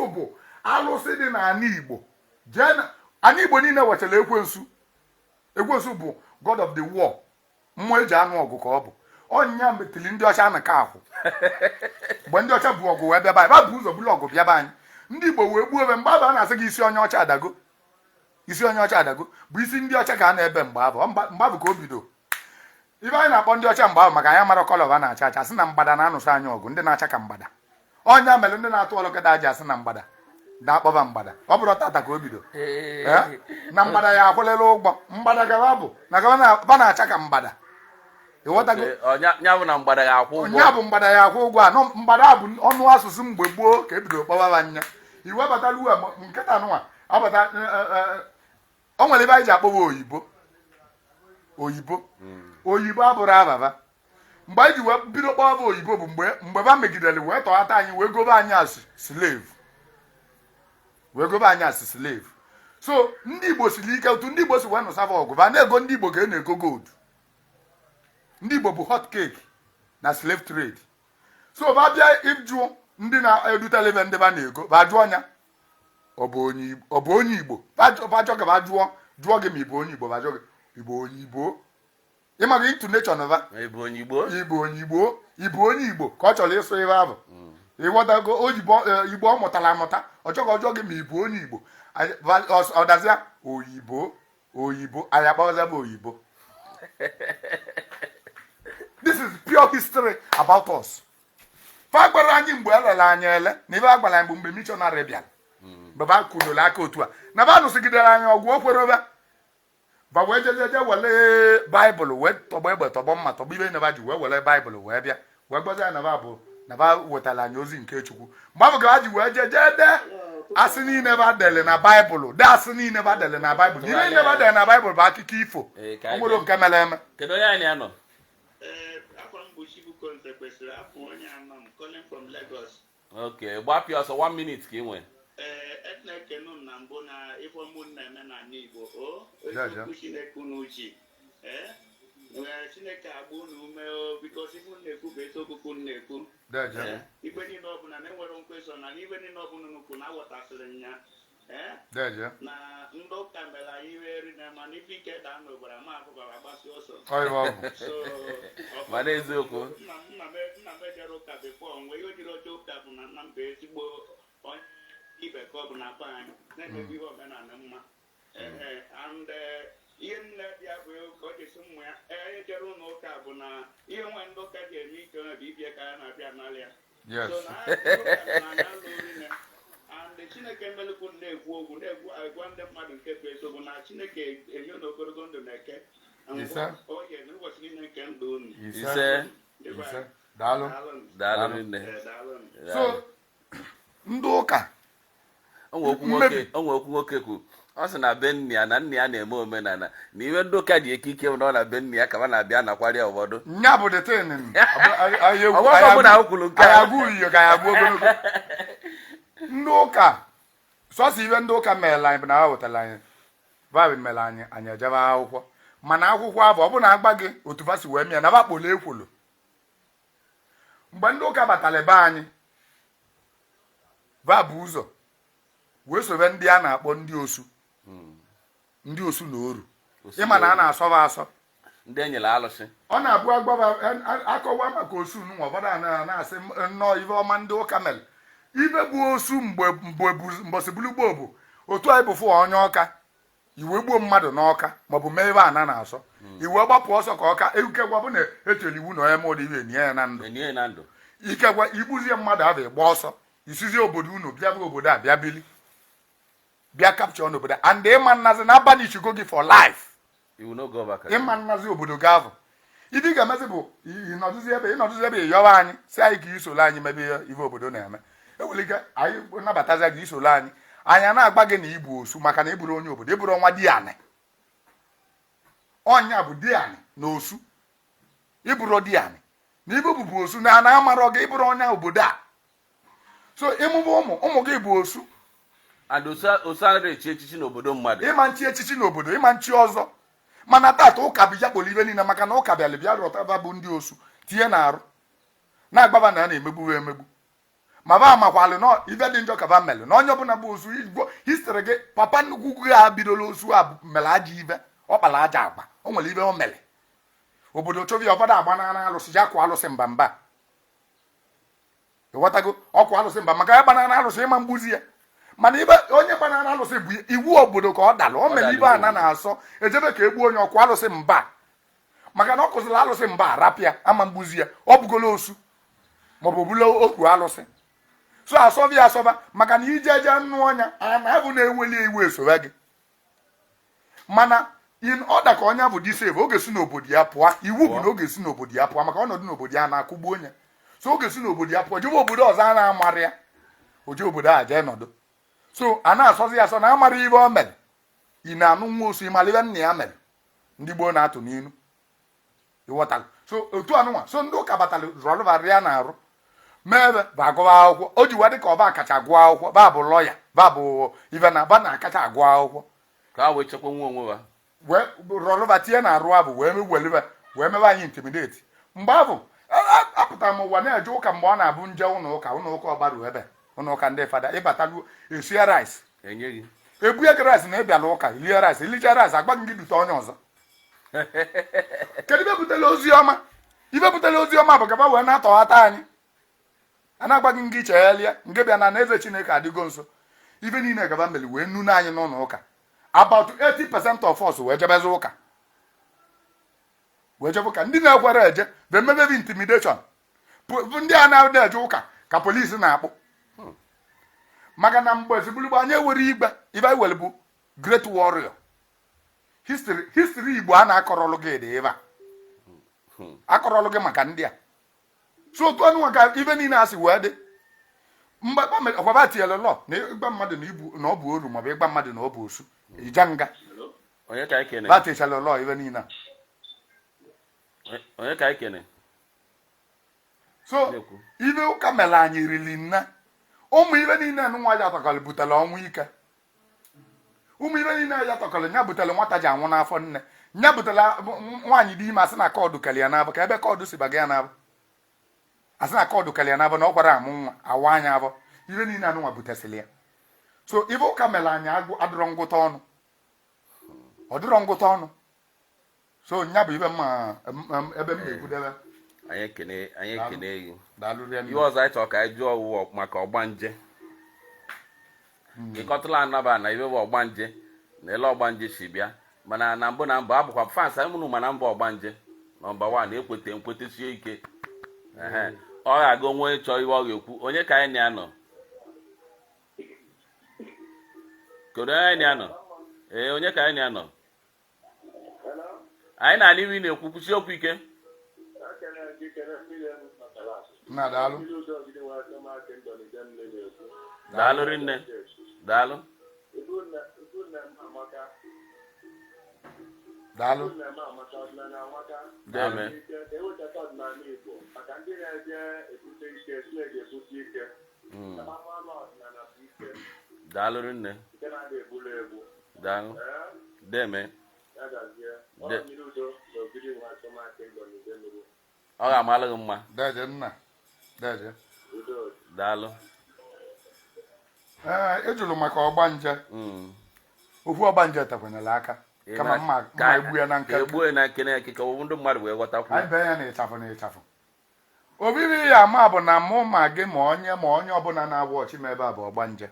bụ alụsị dị n'ala Igbo. Ana Igbo niile wechara ekwensu. Ekwensu bụ God of the war. Mmụọ eji anụ ọgụ ka ọ bụ. ọnya metili ndị ọcha na ka ahụ mgbe ndị ọcha bụ ọgụ wee bịaba anyị bụ ụzọ bụrụ ọgụ bịaba anyị ndị Igbo wee gbuo ebe mgbe abụ a na-asị gị isi onye ọcha adago isi onye ọcha adago bụ isi ndị ọcha ka a na-ebe mgbe abụ ka o bido ibe anyị na-akpọ ndị ọcha mgbe ahụ maka anyị mara kọlọ ha na-acha acha sị na mgbada na-anụsị anyị ọgụ ndị na-acha ka mgbada ọnya mere ndị na-atụ ọlụkọta aja asị na mgbada na-akpọba mgbada ọ bụrụ tata ka o bido na mgbada ya akwụlele ụgbọ mgbada gaba bụ na gaba na-acha ka mgbada ịghọtago nya bụ na mgbada ya akwụ ụgwọ onye bụ mgbada ya akwụ ụgwọ anọ mgbada bụ ọnụ asụsụ mgbe gboo ka ebido kpọbaba nya iwe batala uwe nkịta nụnwa abata o nwere ebe anyị ji akpọba oyibo abụrụ ababa mgbe anyị ji wee bido kpọba oyibo bụ mgbe ba megidere wee tọghata anyị wee gobe anyị as slave so ndị Igbo siri ike otu ndị Igbo si wee nụsava ọgụ ba na-ego ndị Igbo ka a na-ego gold ndị Igbo bụ hot cake na slave trade so ba bịa ịjụ ndị na-edutele ebe ndị ba na-ego ba jụọ ọnya ọ bụ onye Igbo bajọ ka ba jụọ gị ma ịbụ onye Igbo bajọ gị Igbo onye Igbo ịmaga intonation ba ịbụ onye Igbo ịbụ onye Igbo ka ọ chọrọ ịsụ ebe ahụ ịghọtago Igbo ọ mụtara amụta ọ chọghị ọjọọ gị ma ịbụ onye Igbo ọ dazịa oyibo anyị akpọzaba oyibo this is pure history about us fa gbara anyị mgbe elele anyị ele na ibe agbara anyị mgbe missionary bịara mgbe ba kwudoro aka otu a na ba nụsịgidere anyị ọgwụ okwerobe ba wee jejeje were baịbụl wee tọgbọ egbe tọgbọ mma tọgbọ ibe na ba ji wee were baịbụl wee bịa wee gọzie ya na ba wetara anyị ozi nke Chukwu mgbe ahụ ka ha ji wee jeje dee asị niile ba dele na baịbụl dee asị niile ba dele na baịbụl ihe niile ba dele na baịbụl bụ akụkọ ifo o nwere nke mere eme kedu onye anyị anọ okay gbapịa ọsọ 1 minute ka ị nwee ekene na mbụ na ife ụmụnna eme na Igbo o Chineke n'uchi Chineke agba unu ume bikos ife na-ekwu bụ eziokwu na-ekwu ibe niile ọbụla na-enwere nkwesọ na n'ibe niile ọbụla nnukwu na aghọtasịrị ya na ndị ụka mere anyị iwe eri na mana ife ike daa n'obodo ma abụbara agbasi ọsọ mana eziokwu nna m ejere ụka bifọ mgbe ihe ojiri ọcha ụka bụ na nna m bụ ezigbo onye ibe ka ọ bụ na be anyị na-emebe ihe omenala mma and ihe nne bịa bụ ka ọ jesi mmụ ya ejere ụlọ ụka bụ na ihe nwe ndị ụka ji eme ike bụ ibie ka ya na-abịa n'alịa so na anya lụ orine and Chineke melụkwu na-ekwu okwu na-egwa ndị mmadụ nke bụ eziokwu na Chineke enye na ogologo ndụ na eke oye n'ụbọchị niile nke ndụ unu daalụ nne so ndị ụka o nwere okwu nwoke kwu ọ sị na be nne ya na nne ya na-eme omenala na iwe ndị ụka dị ekike bụ na ọ na be nne ya ka ma na-abịa nakwarịa ụfọdụ nya bụ detin iyo ka ya agwụ ogologo ndị ụka sọsọ iwe ndị ụka mere anyị bụ na ha wetara anyị baịbụl mere anyị ejebe akwụkwọ mana akwụkwọ abụ ọ bụ na agba gị otu fa si wee mịa na bakpolo ekwolo mgbe ndị ụka batara be anyị va bụ ụzọ wee sobe ndị a na-akpọ ndị osu na oru ịma na a na-asọba asọ ndị enyere alụsị ọ na-abụ agbaba akọwa maka osu nwa ụfọdụ na-asị nnọọ ibe ọma ndị ụka mere ibe bụ osu mbọsị bulugbo bụ otu anyị bụfụ onye ọka iwe gbuo mmadụ n'ọka maọbụ mee ebe a na-asọ iwe gbapụ ọsọ ka ọka ikekwa bụ na echere iwu na onye mụrụ iwe enye ya na ndụ ikekwa igbuzie mmadụ ahụ ịgba ọsọ isizie obodo unu bịa bụ obodo a bịa bili bịa kapchọ n'obodo and ịma nnazi na abalị ichigo gị for life ịma nnazi obodo gị ahụ ibe ị ga-emezi bụ ịnọdụzi ebe ịyọwa anyị si anyị ka isoro anyị mebe ihe obodo na-eme ewelike anyị nabatazi gị isoro anyị anya na-agba gị na igbu osu maka na ịbụrụ onye obodo ịbụrụ ọnwa di anị ọnya bụ di anị na osu ịbụrụ di anị na ibe bụbụ osu na ana amarọ gị ịbụrụ onye obodo a so ịmụbụ ụmụ gị bụ osu and osara echi echichi n'obodo mmadụ ịma nchi echichi n'obodo ịma nchi ọzọ mana tata ụka bụ ya kpọrọ ibe niile maka na ụka bịara bịa rọtaba bụ ndị osu tinye na arụ na-agbaba na a na-emegbu emegbu ma ba amakwalụ na ibe dị njọ ka ba melụ na onye ọbụla bụ osu igbo histri gị papa nnukwu gị ha bidola osu a mere aja ibe ọ kpara aja agba o nwere ibe o mere obodo chọbi ọbada agbanana alụsị ji akwa alụsị mba mba ịghọtago ọkwa alụsị mba maka ya gbanana alụsị ịma mgbuzi ya mana ibe onye gbanana alụsị bụ iwu obodo ka ọ dalụ o mere ibe a na-asọ ejebe ka egbuo onye ọkwa alụsị mba maka na ọ kụziri alụsị mba rapịa ama mgbuzi ya ọ bụgolo osu maọbụ bụla okwu alụsị so asọbi ya asọba maka na ije eje nnụ ọnya a na-abụ na-enweli iwu esowe gị mana in order ka onye bụ disave oge si n'obodo ya pụọ iwu bụ na oge si n'obodo ya pụọ maka ọnọdụ n'obodo ya na-akụgbu onye so oge si n'obodo ya pụọ jebe obodo ọzọ a na-amarị ya oje obodo a jee nọdụ so a na-asọzi ya asọ na amara ibe o mere ị na-anụ nwa osu ịmara ibe nna ya mere ndị gboo na-atụ n'inu ịghọtara so otu anụnwa so ndị ụka batara rọlụvarịa na-arụ mebe bụ agụwa akwụkwọ o ji wa dị ka ọba kacha agụ akwụkwọ ba bụ lọya ba bụ ibe na ba na-akacha agụ akwụkwọ ka ha wee chekwa nwa onwe ha wee rọlụva tie na-arụ abụ wee mebe anyị intimidate mgbe abụ apụtara m ụwa na-eje ụka mgbe ọ na-abụ nje ụlọ ụka ọbaru ebe ụlọ ụka ndị fada ịbatalu esie rice enye gị ebunye gị rice na ịbịala ụka ilie rice ilicha rice agbaghị gị dute onye ọzọ kedu ibe butela ozi ọma bụ gaba wee na-atọghata anyị a na-agbaghị gị cheghelie nke bịa na eze Chineke adịgo nso ibe niile gaba meli wee nunu anyị n'ụlọ ụka about 80% of us wee jebezi ụka ndị na-ekwere eje the mebe intimidation ndị a na-adị eje ụka ka polisi na-akpụ maka na mgbe ezigbo anyị ewere igbe ibe anyị were bụ great warrior history Igbo a na-akọrọlụ gị dị ebe a akọrọlụ gị maka ndị a so otu ọnụ ka ibe niile a si wee dị mgbe ọkwaba tinyere lọ na ịgba mmadụ na ọ bụ oru maọbụ ịgba mmadụ na ọ bụ osu ija nga batịchara lọ ibe niile onye ka ikene so ibe ụka mere anyị rili nna ụmụ ibe niile nwa ya tọkọrọ butere ọnwụ ike ụmụ ibe niile ya tọkọrọ nya butere nwata ji anwụ n'afọ nne nya butere nwaanyị dị ime asị na kọọdụ kele ya n'abụ ka ebe kọọdụ si baga ya n'abụ asị na kọọdụ kele ya n'abụ na ọ gwara amụ nwa awa anya abụ ibe niile anụnwa butesịrị ya so ibe ụka mere anyị adịrọ ngụta ọnụ ọ dịrọ ngụta ọnụ so nya bụ ibe mma ebe m na-ekwudebe anyị ekene gị daalụrịa ihe ọzọ anyị chọrọ ka anyị jụọ ọwụwa maka ọgbanje ịkọtụla anaba na ibe bụ ọgbanje na ele ọgbanje si bịa mana na mbụ abụkwa fans anyị mụrụ mana mba ọgbanje nọmba 1 nkwetechie ike ọ ga-aga onwe chọọ iwe ọ ga-ekwu onye ka anyị na-anọ kedu onye na-anọ onye ka anyị na-anọ anyị na-anị iwe na-ekwu kwụsị okwu ike na daalụ daalụ rinne daalụ daalụ deme daalụ rinne daalụ deme ọ ga-amalụ gị mma deje nna deje daalụ ejụrụ maka ọgbanje ofu ọgbanje tekwanyela aka kama mma egbu ya na nke egbu ya na nke na ekike ọ bụ ndị mmadụ wee ghọtakwu anyị bee ya na ịchafụ obibi ya ama bụ na mụ ma gị ma onye ọbụla na-awụ ọchị ma ebe a bụ ọgbanje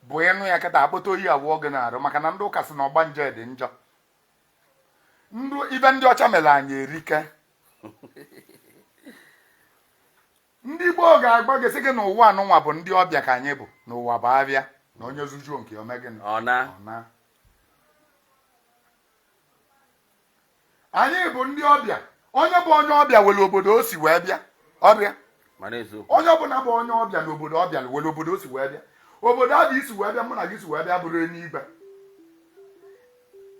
bụ ịnụ ya kịta akpọta oyi abụọ gị na-arụ maka na ndị ụka sị na ọgbanje dị njọ ibe ndị ọcha mere anyị erike ndị Igbo ga-agba gị sị gị na ụwa anụnwa bụ ndị ọbịa ka anyị bụ n'ụwa bụ abịa na onye zujuo nke ome gị ọna anyị bụ ndị ọbịa onye bụ onye ọbịa were obodo o si wee bịa ọbịa onye ọbụla bụ onye ọbịa na obodo ọbịa were obodo o si wee bịa obodo a dị isi wee bịa mụ na gị si wee bịa bụrụ eluigwe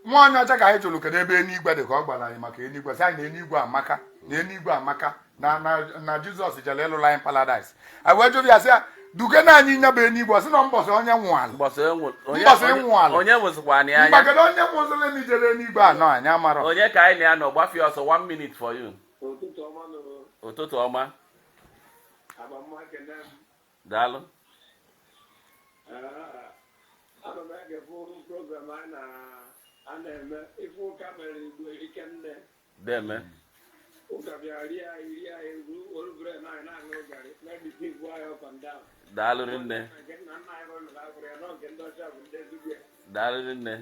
nwa onye ọcha ka anyị chụrụ kedu ebe eluigwe dị ka ọ gwara anyị maka eluigwe sị anyị na eluigwe amaka na Jizọs jere ịlụla anyị paradise anyị wee jụrụ ya sị ya duge na anyị nyebe eluigwe sị na mbọsị onye nwụalụ mgbagede onye nwụzịrị na ijere eluigwe anọ anyị amara onye ka anyị na-anọ gbafie ọsọ 1 minute for you ụtụtụ ọma daalụ na-eme ife ụka mere Igbo ike nne deme ụka bịara rie anyị orubere na anyị na-aṅụ garị na-ebite ibu anyị up and down. daalụrị nne Nke nna nna anyị rụrụ agụrụ ya n'oge ndị ọcha bụ ndị ezigbo daalụrị nne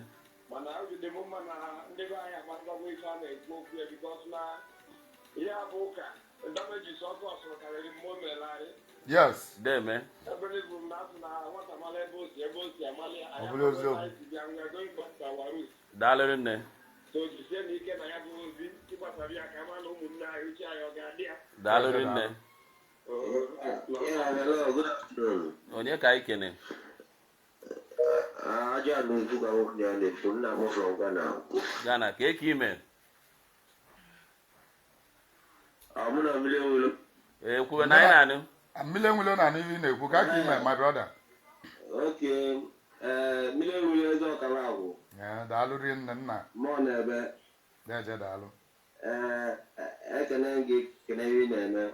mana obi dị m mma na ndị be anyị agbatago ife a na-ekwu okwu ya bikọs na ihe bụ ụka dameji sọsọ ọsụrụ karịrị mma o mere anyị. Yes. deme Ebere bụ na asụ na nwata mara ebe o si amali Ọ bụrụ eziokwu. anyị si bịa nwee going back to our roots. daalụrị nne So jisie na ike na ya bụ ozi ịgbasara ya ka ma na ụmụnne anyị uche anyị ọ ga-adị ya. daalụrị nne Yeah, hello, good afternoon. onye ka anyị kene Aja nungu ka mo kanya ni punna mo from Ghana. Ghana ka eke ime Amuna Eweilo. kwube na anyị na-anụ Mmili enwelo na n'ihe ị na-ekwu ka ime my brother. Okay. Eweilo ezo Okalakwu. Daalụrị nne nna. Mo na ebe. Deje daalụ. Ekene gị kene ihe na-eme.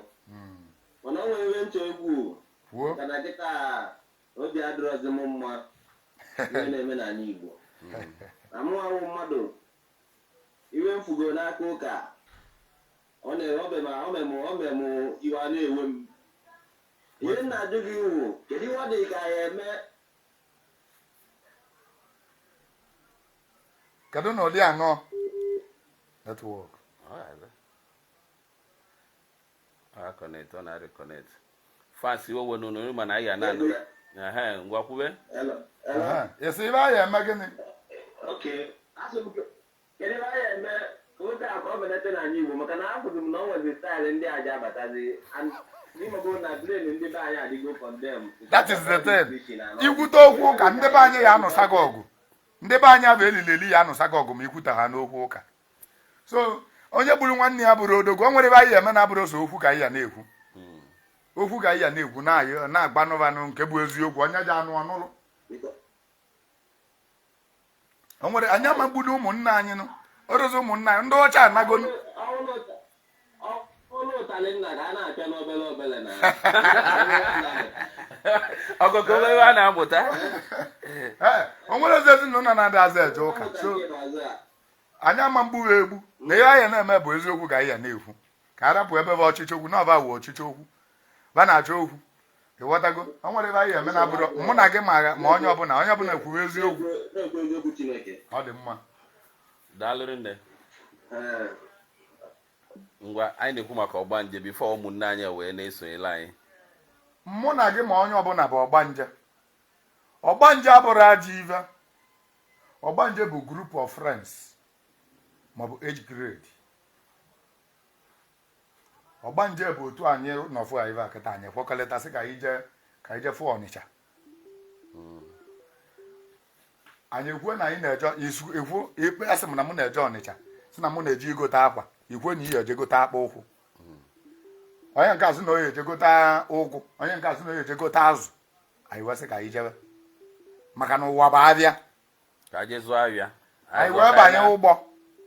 Mana o nwere ihe nchọ ikwu. Kwuo. Kana kịta obi adịrọzi m mma. Ihe na-eme n'ala Igbo. Amụ ahụ mmadụ. Iwe mfugo n'aka ụka. Ọ na-ememụ iwe a na-ewe m. Ihe na-ajụ gị iwu, kedu ihe ọ dị ka ya eme? Kedu na ụdị aṅụ netwọk? connect ọ na-reconnect fans owe n'ụlọ ma na anyị na-anụ ngwa kwube Esi ibe anyị eme gịnị? Okay. Asụ m kedu ihe ya eme ka ụka ka ọ belata n'ala Igbo maka na akwụrụ m na o nwezi staịlụ ndị aja abatazi n'ịmago na brain ndị be anyị adịgo condemn. That is the thing. Ikwute okwu ụka ndị be anyị ya anụsa gị ọgụ. Ndị be anyị abụ elileli ya anụsa gị ọgụ ma ikwute ha n'okwu ụka. So onye gburu nwanne ya bụrụ odogwu o nwere ebe anyị eme na-abụrụ so okwu ka anyị ya na-ekwu. Okwu ka anyị ya na-ekwu na-agba nụvanụ nke bụ eziokwu onye ji anụ ọnụrụ. O nwere anyị ama mgbudu ụmụnne anyị nụ orozi ụmụnne anyị ndị ọcha anago Ọnụ ụtalị nna ka a na-apịa n'obele na ọgụgụ ebe a na-amụta o nwere ezi ezinụlọ na-adị aza eje ụka. So anyị ama mgburu egbu na ihe anyị na-eme bụ eziokwu ka anyị ya na-ekwu ka a rapụ ebe bụ ọchịchị okwu na ọba wụ ọchịchị okwu ba na-achọ okwu ịghọtago. O nwere ebe anyị eme na abụrụ mụ na gị ma onye ọbụla ekwuwe eziokwu. Ọ dị mma. daalụrị nne ngwa anyị na-ekwu maka ọgbanje bifo ụmụnne anyị wee na-esonyela anyị. Mụ na gị ma onye ọbụla bụ ọgbanje. Ọgbanje abụrụ ajọ ive. Ọgbanje bụ group of friends maọbụ age grade. Ọgbanje bụ otu anyị nọfụ anyị akịta anyị kwekọrịtasị ka anyị jee fụ Ọnịcha. Anyị ekwuo na anyị na-eje ekwu ikpe asị m na mụ na-eje Ọnịcha si na mụ na-eje igote akwa ikwe na ihe eje gote akpa ụkwụ. Onye nke azụ na oye eje gote ụgụ onye nke azụ na oye eje gote azụ. Anyị wesị ka anyị jebe maka na ụwa bụ abịa ka anyị zụọ ahịa anyị wee banye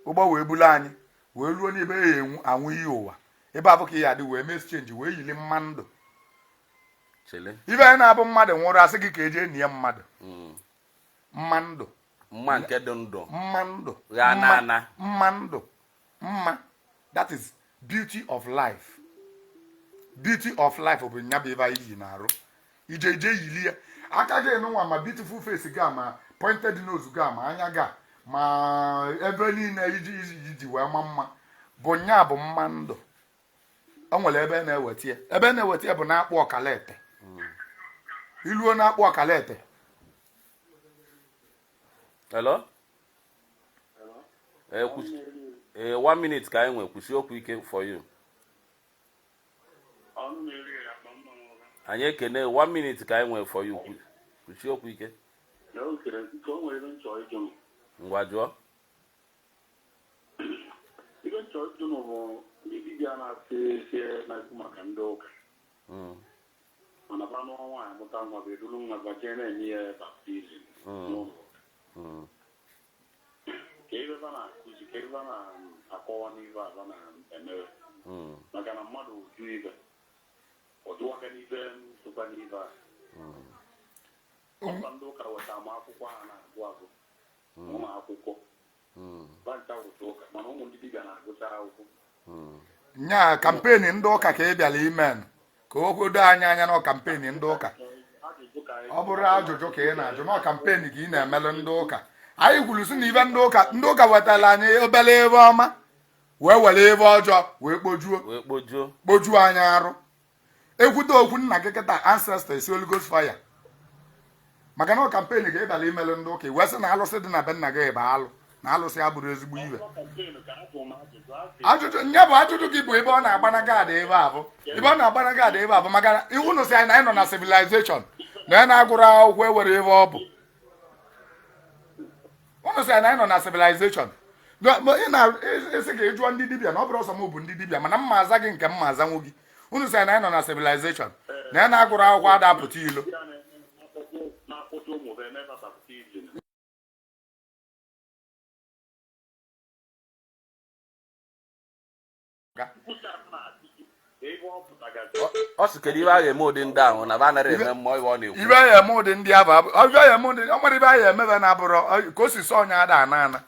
ụgbọ wee bulu anyị wee ruo n'ebe ya anwụ iyi ụwa ebe abụ ka ihe adị wee mes chenji wee yili mma ndụ. Ibe anyị na-abụ mmadụ nwụrụ asị gị ka eje enyi ya mmadụ mma ndụ mma nke dị ndụ mma ndụ mma ndụ mma. That is beauty of life. Beauty of life bụ nya bụ ebe anyị yi na-arụ ije yili ya aka gị nụnwa ma beautiful face gị ma pointed nose gị ma anya gị ma ebe niile iji wee ma mma bụ nya bụ mma ndụ. O nwere ebe na-eweta ya bụ na-akpụ ọkalete. Iluo na-akpụ ọkalete. Hello? 1 minute ka anyị nwee kwụsị okwu ike for you. Anyị ekene 1 minute ka anyị nwee for you kwụsị okwu ike. Ngwa jụọ. Ihe nchọ ịjụ bụ ndị dibịa na-asị na-ekwu maka ndị ụka. Mana ba n'ọnwa nwaanyị mụta nwa bụ eduru nwa bajee na-enye ya baptizim n'ụlọ. Ka ebe ba na-akụzi ka ebe ba na-akọwa n'ibe a ba na-emewe. Maka na mmadụ uju ibe ọ dụwaga n'ibe nsụkwa n'ibe a. Ọkwa ndị ụka weta ama akwụkwọ ha na-agụ ụmụ akwụkwọ banta wụta ụka mana ụmụ ndị dibịa na-agụta akwụkwọ nya kampeni ndị ụka ka ị bịara ime ka o godo anya na kampeni ndị ụka ọ bụrụ ajụjụ ka ị na-ajụ na kampeni ka ị na-emelụ ndị ụka anyị kwuru si na ibe ndị ụka wetara anyị obere ebe ọma wee were ebe ọjọọ wee kpojuo anyị arụ ekwute okwu nna gị kịta ancestor isi Holy Ghost fire maka na kampeni ka ị bịara imelụ ndị ụka wee sị na alụsị dị na be nna gị bụ alụ na alụsị abụrụ ezigbo ibe ajụjụ nye bụ ajụjụ gị bụ ebe ọ na-agbana gaadị ebe abụ maka na unu si anyị na anyị nọ na civilization na ya na-agụrụ akwụkwọ ewere ebe ọ bụ unu si anyị na anyị nọ na civilization ị na-esi ka ị jụọ ndị dibịa na ọ bụrụ ọsọ m bụ ndị dibịa mana mma aza gị nke mma azanwu gị unu si anyị na anyị nọ na civilization na ya na-agụrụ akwụkwọ adapụta ilo ọ sị kedu ibe a ga-eme ụdị ndị ahụ na ba nara eme mmụọ ibe ọ na-ekwu ibe ya eme ụdị ndị ahụ ọbịa ya eme ụdị ọ nwere ibe a ya emebe na abụrụ ka o si sọ onye ada ana na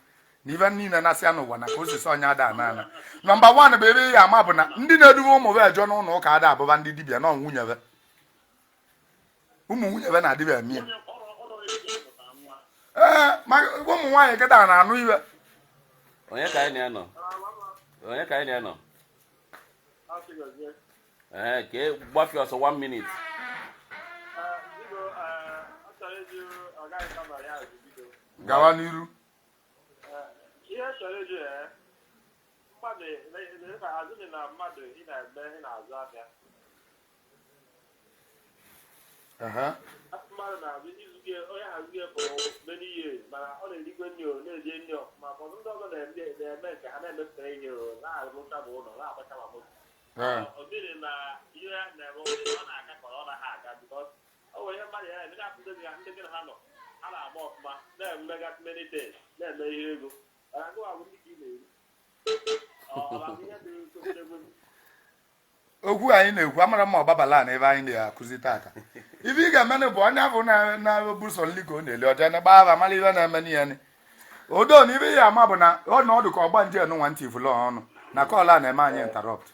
ibe niile na-asị ya n'ụwa na ka o si sọ onye ada ana nọmba 1 bụ ebe ya ama bụ na ndị na-eduwe ụmụ be ejọ n'ụlọ ụka ada abụba ndị dibịa na nwunyebe ụmụ nwunyebe na dibịa eme ya ma ụmụ nwaanyị kịta na-anụ iwe onye ka anyị na-anọ ka gbafi ọsọ 1 minute gawa n'iru ihe chọrọ ịjụ mmadụ azụghị na mmadụ ị na-eme ị na-azụ ahịa mmadụ na-azụ izuge onye hazụge bụ many years mana ọ na-erikwe nri na-eje nri ọfụma ụfọdụ ndị ọzọ na-eme nke ha na-emepụta ihe na-arụcha ma ụlọ na-akpacha ma moto ọ dịrị na ihe ya na-eme ọ na-aga ka ọ naghị aga bikọs ọ nwere ihe mmadụ ya na-eme na-akụzi ya ndị gị na ha nọ ha na-agba ọfụma na-emegasị many days na-eme ihe ego okwu anyị na-ekwu amara mma ọgbabala na ebe anyị na-akụzi tata ibe ị ga-emenụ bụ onye afọ na-ebuso nli ka ọ na-eli ọja n'ebe ahụ amala ihe na-eme n'ihe odo na ibe ya ama bụ na ọdụ ka ọgbanje nụnwa ntị ifụlọ ọnụ na kọla na-eme anyị interrupt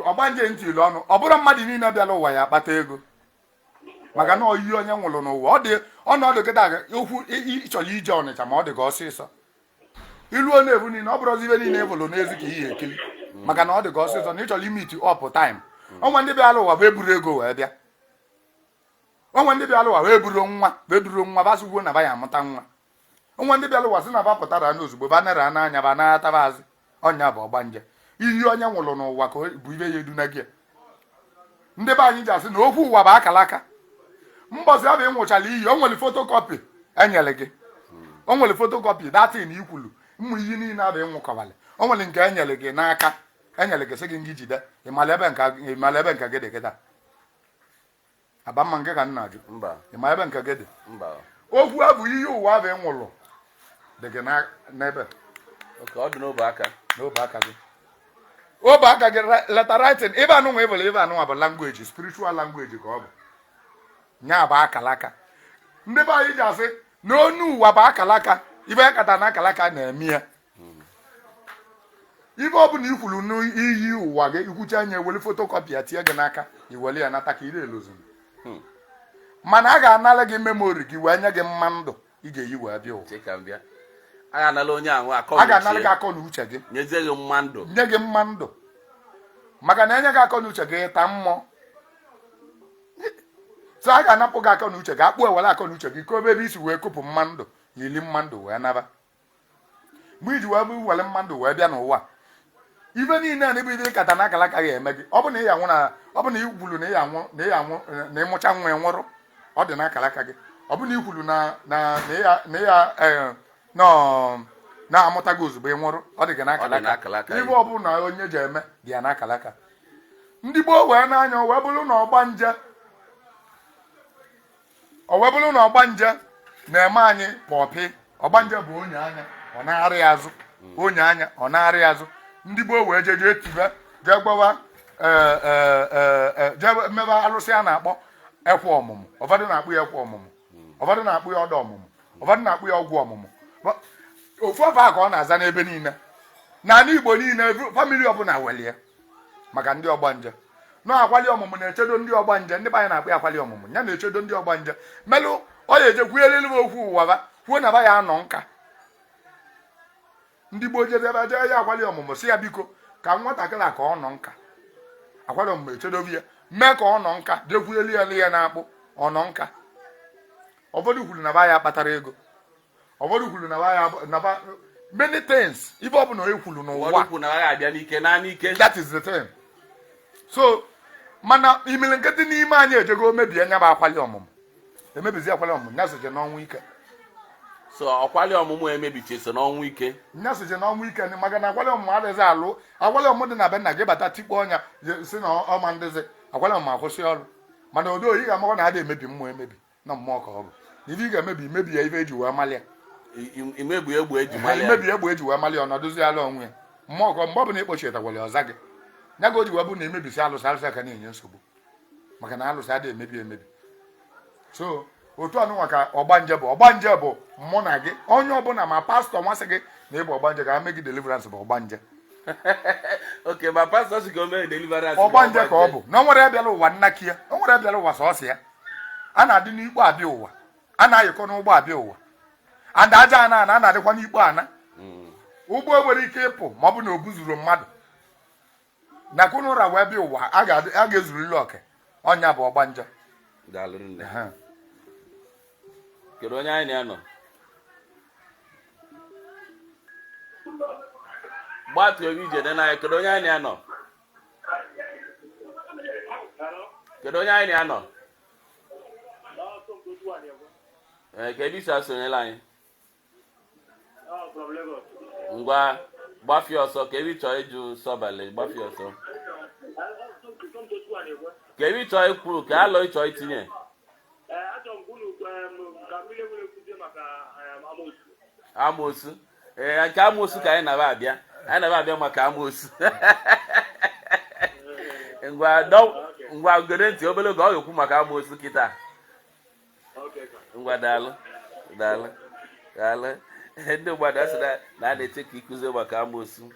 ọgbanje ntị ilu ọnụ ọ bụrụ mmadụ niile bịala ụwa ya akpata ego maka na oyi onye nwụrụ n'ụwa ọnọdụ kịta okwu ịchọrọ ije Ọnịcha ma ọ dị ka ọsịsọ iluo na-ebu niile ọ bụrụzi ibe niile ebolo n'ezi ka ihe ekiri maka na ọ dị ka ọsịsọ na ịchọrọ imiti ọpụ taịm onwe ndị bịara ụwa bụ eburu ego wee bịa onwe ndị bịara ụwa wee buru nwa basugbuo na ba ya amụta nwa onwe ndị bịara ụwa sị na ba pụtara n'ozugbo ba nara n'anya ba na-atabazi ọnya bụ ọgbanje iyi onye nwụrụ n'ụwa ka bụ ibe ya eduna gị ndị be anyị ji asị na okwu ụwa bụ akalaka mbọsị abụ ị nwụchara iyi o nwere fotokọpị enyere gị o nwere fotokọpị datin ikwulu ụmụ iyi niile abụ ịnwụkọwalị o nwere nke enyere gị n'aka enyere gị sị gị jide ịmala ebe nke gị dị kịta abamma nke ka nna ajụ ịma ebe nke gị dị okwu abụ iyi ụwa abụ ịnwụrụ dị gị n'ebe ọ dị n'obe aka gị obe aka gị leta writing ebe anụnwa ebele ebe anụnwa bụ langweji spiritual langweji ka ọ bụ nya bụ akalaka ndị be anyị ji asị na onu ụwa bụ akalaka ibe kata na akalaka na-eme ya ibe ọ bụla ikwuru n'iyi ụwa gị ikwucha anya eweli fotokọpị ya tie gị n'aka iweli ya nata ka ire elozuru mana a ga-anara gị memori gị wee nye gị mma ndụ ị ga-eyi wee bịa ụwa a ga-anara onye ahụ a ga-anara gị akọ na uche gị nye gị mma ndụ maka na enye gị akọ na uche gị ta mmụọ so a ga-anapụ gị akọ na uche gị akpụ ewere akọ na uche gị ka ebe isi wee kopụ mma ndụ yili mma ndụ wee naba mgbe iji wee bụ were mma ndụ wee bịa n'ụwa ibe niile na ebe kata na akalaka ga-eme gị ọ bụ na ị ya nwụ ọ bụ na ị gwulu na ị ya nwụ na ịmụcha nwa ya nwụrụ ọ dị na akalaka gị ọ bụ na ị kwulu na-amụta gị ozugbo ị nwụrụ ọ dị gị na akalaka ibe ọ bụ na onye ji eme dị ya na akalaka ndị gboo wee n'anya wee bụrụ na ọgbanje na-eme anyị pọpị ọgbanje bụ onye anya ọ na-arị azụ onye anya ọ na-arị azụ ndị gboo wee jee tibe jee gbawa jee mmebe alụsị a na-akpọ ekwe ọmụmụ ụfọdụ na-akpụ ya ekwe ọmụmụ ụfọdụ na-akpụ ya ọdọ ọmụmụ ụfọdụ na-akpụ ya ọgwụ ọmụmụ ofu ọba ka ọ na-aza n'ebe niile na ndị Igbo niile famili ọbụla welie maka ndị ọgbanje nọ akwali ọmụmụ na-echedo ndị ọgbanje ndị banye na-akpị akwali ọmụmụ ya na-echedo ndị ọgbanje melụ ọ ya ejekwuelelu m okwu ụwa kwuo na ba ya anọ nka ndị Igbo jedebe jee ya akwali ọmụmụ si ya biko ka nwatakịrị ka ọ nọ nka akwali ọmụmụ echedobi ya mee ka ọ nọ nka jekwuelu ya ya na-akpụ ọ nọ nka ụfọdụ kwuru na ba ya kpatara ego ụfọdụ kwuru na ba ya many things ife ọ bụla onye kwuru n'ụwa that is the thing. So mana imele nkịtị n'ime anyị ejego mebie anya bụ akwali ọmụmụ emebizi akwali ọmụmụ nyasoje n'ọnwụ ike so ọkwali ọmụmụ emebiche so n'ọnwụ ike nyasoje n'ọnwụ ike maka na akwali ọmụmụ adịghị alụ akwali ọmụmụ dị na be nna gị bata tikpo ọnya si na ọma ndịzi akwali ọmụmụ akwụsị ọrụ mana odo oyi ga-amakwa na ada emebi mmụọ emebi na mmụọ ka ọ bụ ife ị ga-emebi imebi ya ife eji wee malịa imebi egbe eji malịa imebi egbe eji wee malịa ọnọdụzi ala onwe ya mmụọ ka mgbe ọ bụla ikpochitakwala ọza gị ya ga o ji wee bụ na emebisi alụsị aka na-enye nsogbu maka na alụsị adịghị emebi emebi. So otu anụnwa ka ọgbanje bụ mụ na gị onye ọbụla ma pastọ masị gị na ịbụ ọgbanje ga-eme gị deliverance bụ ọgbanje okay ma pastọ si ka o mee deliverance ọgbanje ka ọ bụ na o nwere abịala ụwa nnaki ya o nwere abịala ụwa sọọsị ya a na-adị n'ikpo abịa ụwa a na-ayịkọ n'ụgbọ abịa ụwa ada aja ana a na-adịkwa n'ikpo ana ụgbọ nwere ike ịpụ ma ọ bụ na o buzuru mmadụ na kwunu ụra wee bịa ụwa a ga-ezurili oke ọnya bụ ọgbanje. Daalụ nne. Kedu onye anyị na-anọ? Gbatu obi ije na anyị kedu onye anyị na-anọ? Kedu onye anyị na-anọ? Kedu isi asonyela anyị? Ngwa gbafie ọsọ ka ebe chọọ ịjụ Sobali gbafie ọsọ ka ebe chọọ ikwuru ka alọ ịchọ itinye AMOSU nke AMOSU ka anyị na-abịa abịa maka AMOSU ngwa gere ntị obere oge ọ ga-ekwu maka AMOSU kịta ngwa daalụ ndị mmadụ asị na a na-eche ka ịkụzie maka AMOSU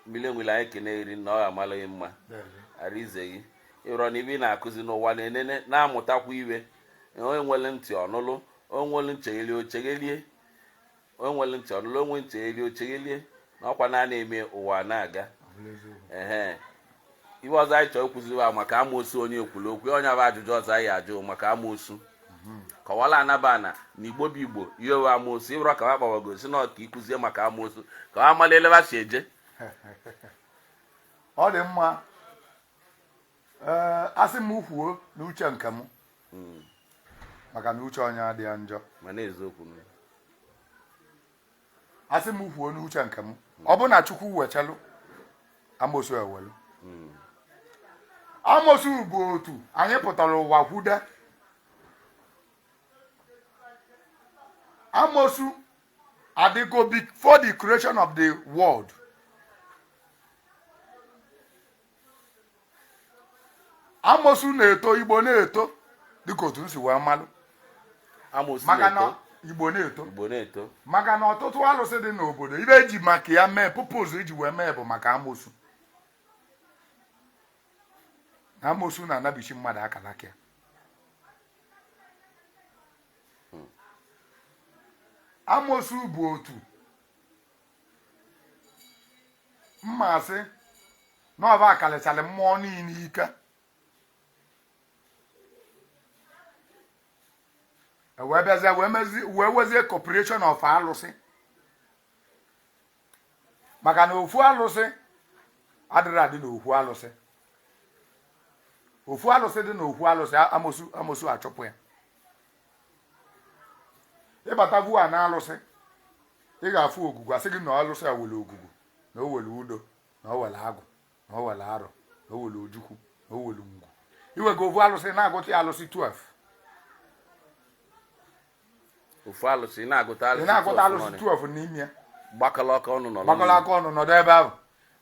mmiri nwere anyị kene iri na ọ amalaghị mma arizeghị ịrọ na ibe na-akụzi n'ụwa na-enene na-amụtakwa iwe onye nwere ntị ọnụlụ onwere nchegheli ocheghelie onye nwere ntị ọnụlụ onwe nchegheli ocheghelie na ọkwa na na-eme ụwa na-aga iwe ọzọ anyị chọrọ ịkụziwa maka AMOSU onye ekwuru okwu onye bụ ajụjụ ọzọ anyị ajụ maka AMOSU kọwala anabana na Igbo bụ Igbo ihe we AMOSU ịbụrụ ka ha kpawago si na ọka ịkụzie maka AMOSU ka ha mala eleba si eje ọ dị mma asị m kwuo n'uche nke m maka na uche onye adịghị njọ mana eziokwu asị m kwuo n'uche nke m ọ bụ na Chukwu wechalụ AMOSU ewelu AMOSU bụ otu anyị pụtara ụwa kwude AMOSU adịgo before the creation of the world. AMOSU na-eto Igbo na-eto dịka otu nsi wee malụ maka na Igbo na-eto maka na ọtụtụ alụsị dị n'obodo ibe eji maka ya mee purpose iji wee mee bụ maka AMOSU na AMOSU na-anabichi mmadụ akalaka ya AMOSU bụ otu mmasị na ọba akalịchala mmụọ niile ike wee bịazie wee wezie corporation of alụsị maka na ofu alụsị adịrị adị n'ofu alụsị ofu alụsị dị n'ofu alụsị AMOSU achụpụ ya ịbata vuo a na alụsị ị ga-afụ ogugwu asị gị na alụsị a were ogugwu na o were udo na o were agụ na o were arọ na o were ojukwu na o were ngwu iwego ofu alụsị na-agụta ya alụsị 12 ofu alụsị na-agụta alụsị 12 n'ime ya gbakọlọka ọnụ nọdụ ebe ahụ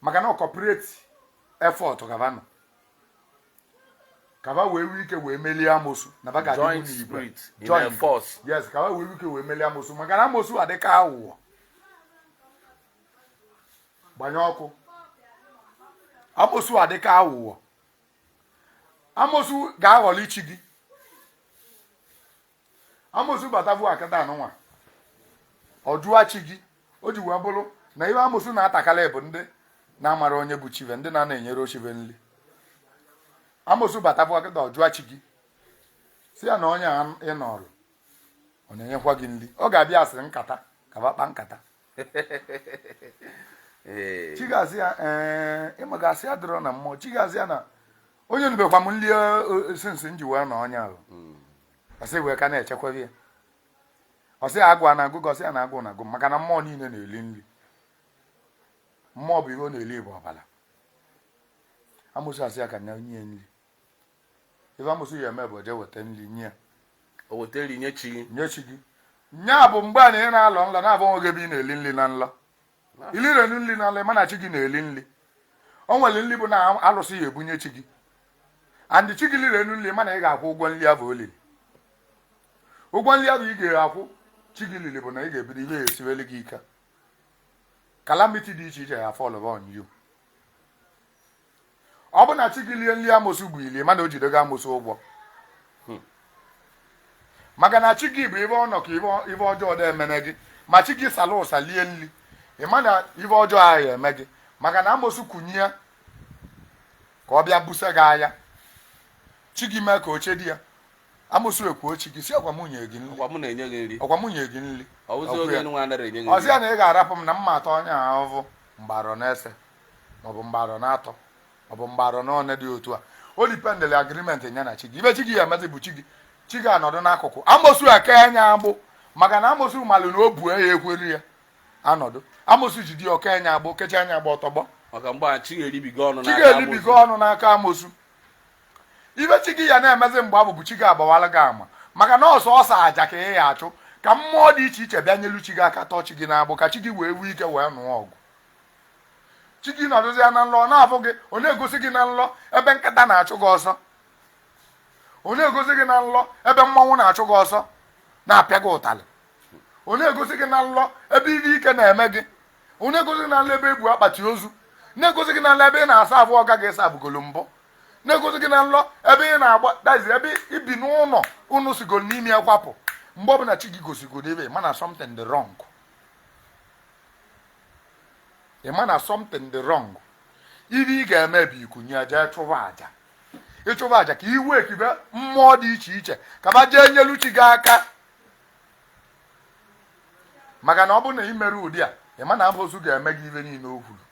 maka na corporate effort gavanọ kaba wee ike wee melie AMOSU na baga joint spirit in a force yes kaba wee ike wee melie AMOSU maka na AMOSU adịka awụọ gbanye ọkụ amosu adịka awụwọ amosu ga-aghọli chi gị amosu batavu akata anụnwa ọ jụọ chi gị o ji wee bụrụ na ihe amosu na-atakala bụ ndị na-amara onye bụ chive ndị na-enyere ochive nri amosu batavu akata ọ jụọ chi gị si ya na onye ị nọrụ ọ na-enyekwa gị nri ọ ga-abịa asị nkata ka bakpa nkata chigazi ya ịma gasị ya dịrọ na mmụọ chigazi ya na onye nubekwa m nri sinsi nji wee na onye ahụ ọsị wee ka na-echekwebe ya ọsị ya agwa na agụ gọsị ya na agụ na agụ maka na mmụọ niile na-eli nri mmụọ bụ ihe ọ na-eli bụ ọbala amosu asị ya ka na nye nri ife amosu ya eme bụ je weta nri nye ya o weta nri nye chi gị nya bụ mgbe a na ị na-alọ nlọ na-abụ nwoge ebe ị na-eli nri na nlọ ilirenu nri na nlọ mana chi gị na-eli nri o nwere nri bụ na alụsị ya ebunye chi gị and chi gị lirenu nri mana ị ga-akwụ ụgwọ nri abụ olili ụgwọ nri abụ ị ga-akwụ chi gị lili bụ na ị ga-ebido ihe esiweli gị ike calamity dị iche iche ya fall on you ọ bụ na chi gị lie nri amosu bụ ilie mana o jidego amosu ụgwọ maka na chi gị bụ ibe ọ nọ ka ibe ọjọọ na-emene gị ma chi gị sala ụsa lie nri ị ma na ibe ọjọọ ahụ eme gị maka na amosu kwunye ya ka ọ bịa buse gị agha chi gị mee ka oche di ya amosu ekwuo chi gị si ọkwa mụnye gị nri ọkwa m na-enye gị nri ọkwa mụnye gị nri ọzi ya na ị ga-arapụ m na mma atọ onye ahụhụ mgbarọ na-ese maọbụ mgbarọ na-atọ maọbụ mgbarọ na one dị otu a o dipendele agrimenti ya na chi gị ibe chi gị ya emezi bụ chi gị anọdụ n'akụkụ amosu eke enya agbụ maka na amosu malụ na o bu ya ekweri ya anọdụ amosu ji di oke enya agbụ kecha anya agba ọtọgbọ maka mgbe chi ga-eribigo ọnụ n'aka amosu ibe chi gị ya na-emezi mgbe abụ chi gị agbawala gị ama maka na ọsọ aja ka ị ya achụ ka mmụọ dị iche iche bịa nyelu chi gị aka tọọ chi gị na-agbụ ka chi gị wee nwee ike wee nụọ ọgụ chi gị nọdụzi ya na nlọ na-afụ gị ọ na-egosi gị na nlọ ebe nkịta na-achụ gị ọsọ ọ na-egosi gị na nlọ ebe mmanwụ na-achụ gị ọsọ na-apịa gị ụtalị ọ na-egosi gị na nlọ ebe ihe ike na-eme gị ọ na-egosi gị na nlọ ebe ebu akpati ozu na-egosi gị na nlọ ebe ị na-asa afụ ọga ga-esa abụgolo mbọ na-egosi gị na nlọ ebe ị na-agba dazi ebe ibi n'ụlọ unu sigoro n'ime ya kwapụ mgbe ọ bụla chi gị gosigoro ebe mana something dị wrong mana something dị wrong ibe ị ga-eme bụ ikunye jee chụwa aja ịchụba aja ka iwe ekibe mmụọ dị iche iche ka ba jee nyelu chi gị aka maka na ọ bụrụ na ị mere ụdị a ịma na amosu ga-eme gị ibe niile o kwuru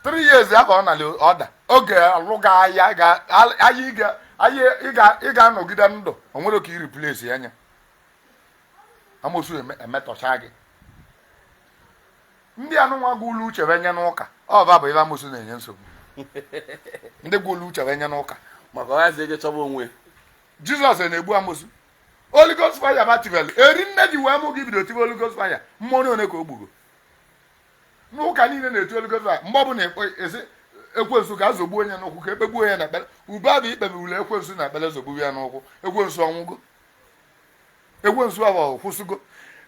3 years ya ka ọ nala ọda oge alụ gị ahịa ị ga-anọgide ndụ o nwere ka i replace ya anya amosu emetọcha gị ndị anụnwa gwụlu uche wenye n'ụka ọba bụ ebe amosu na-enye nsogbu ndị gwụlu uche wenye n'ụka maka ọ ya eje chọba onwe Jizọs na-egbu amosu Holy Ghost fire bativel eri nne ji wee mụ gị bido tibe Holy Ghost fire mmụọ one ka o gburu n'ụka niile na-etu Holy Ghost fire mgbe ọ bụ na ekwensu ga-azogbu onye n'ụkwụ ka ekpegbuo ya na ekpere ube abụ ikpe ule ekwensu na ekpere zogbu ya n'ụkwụ ekwensu ọnwụgo ekwensu ahụ kwụsịgo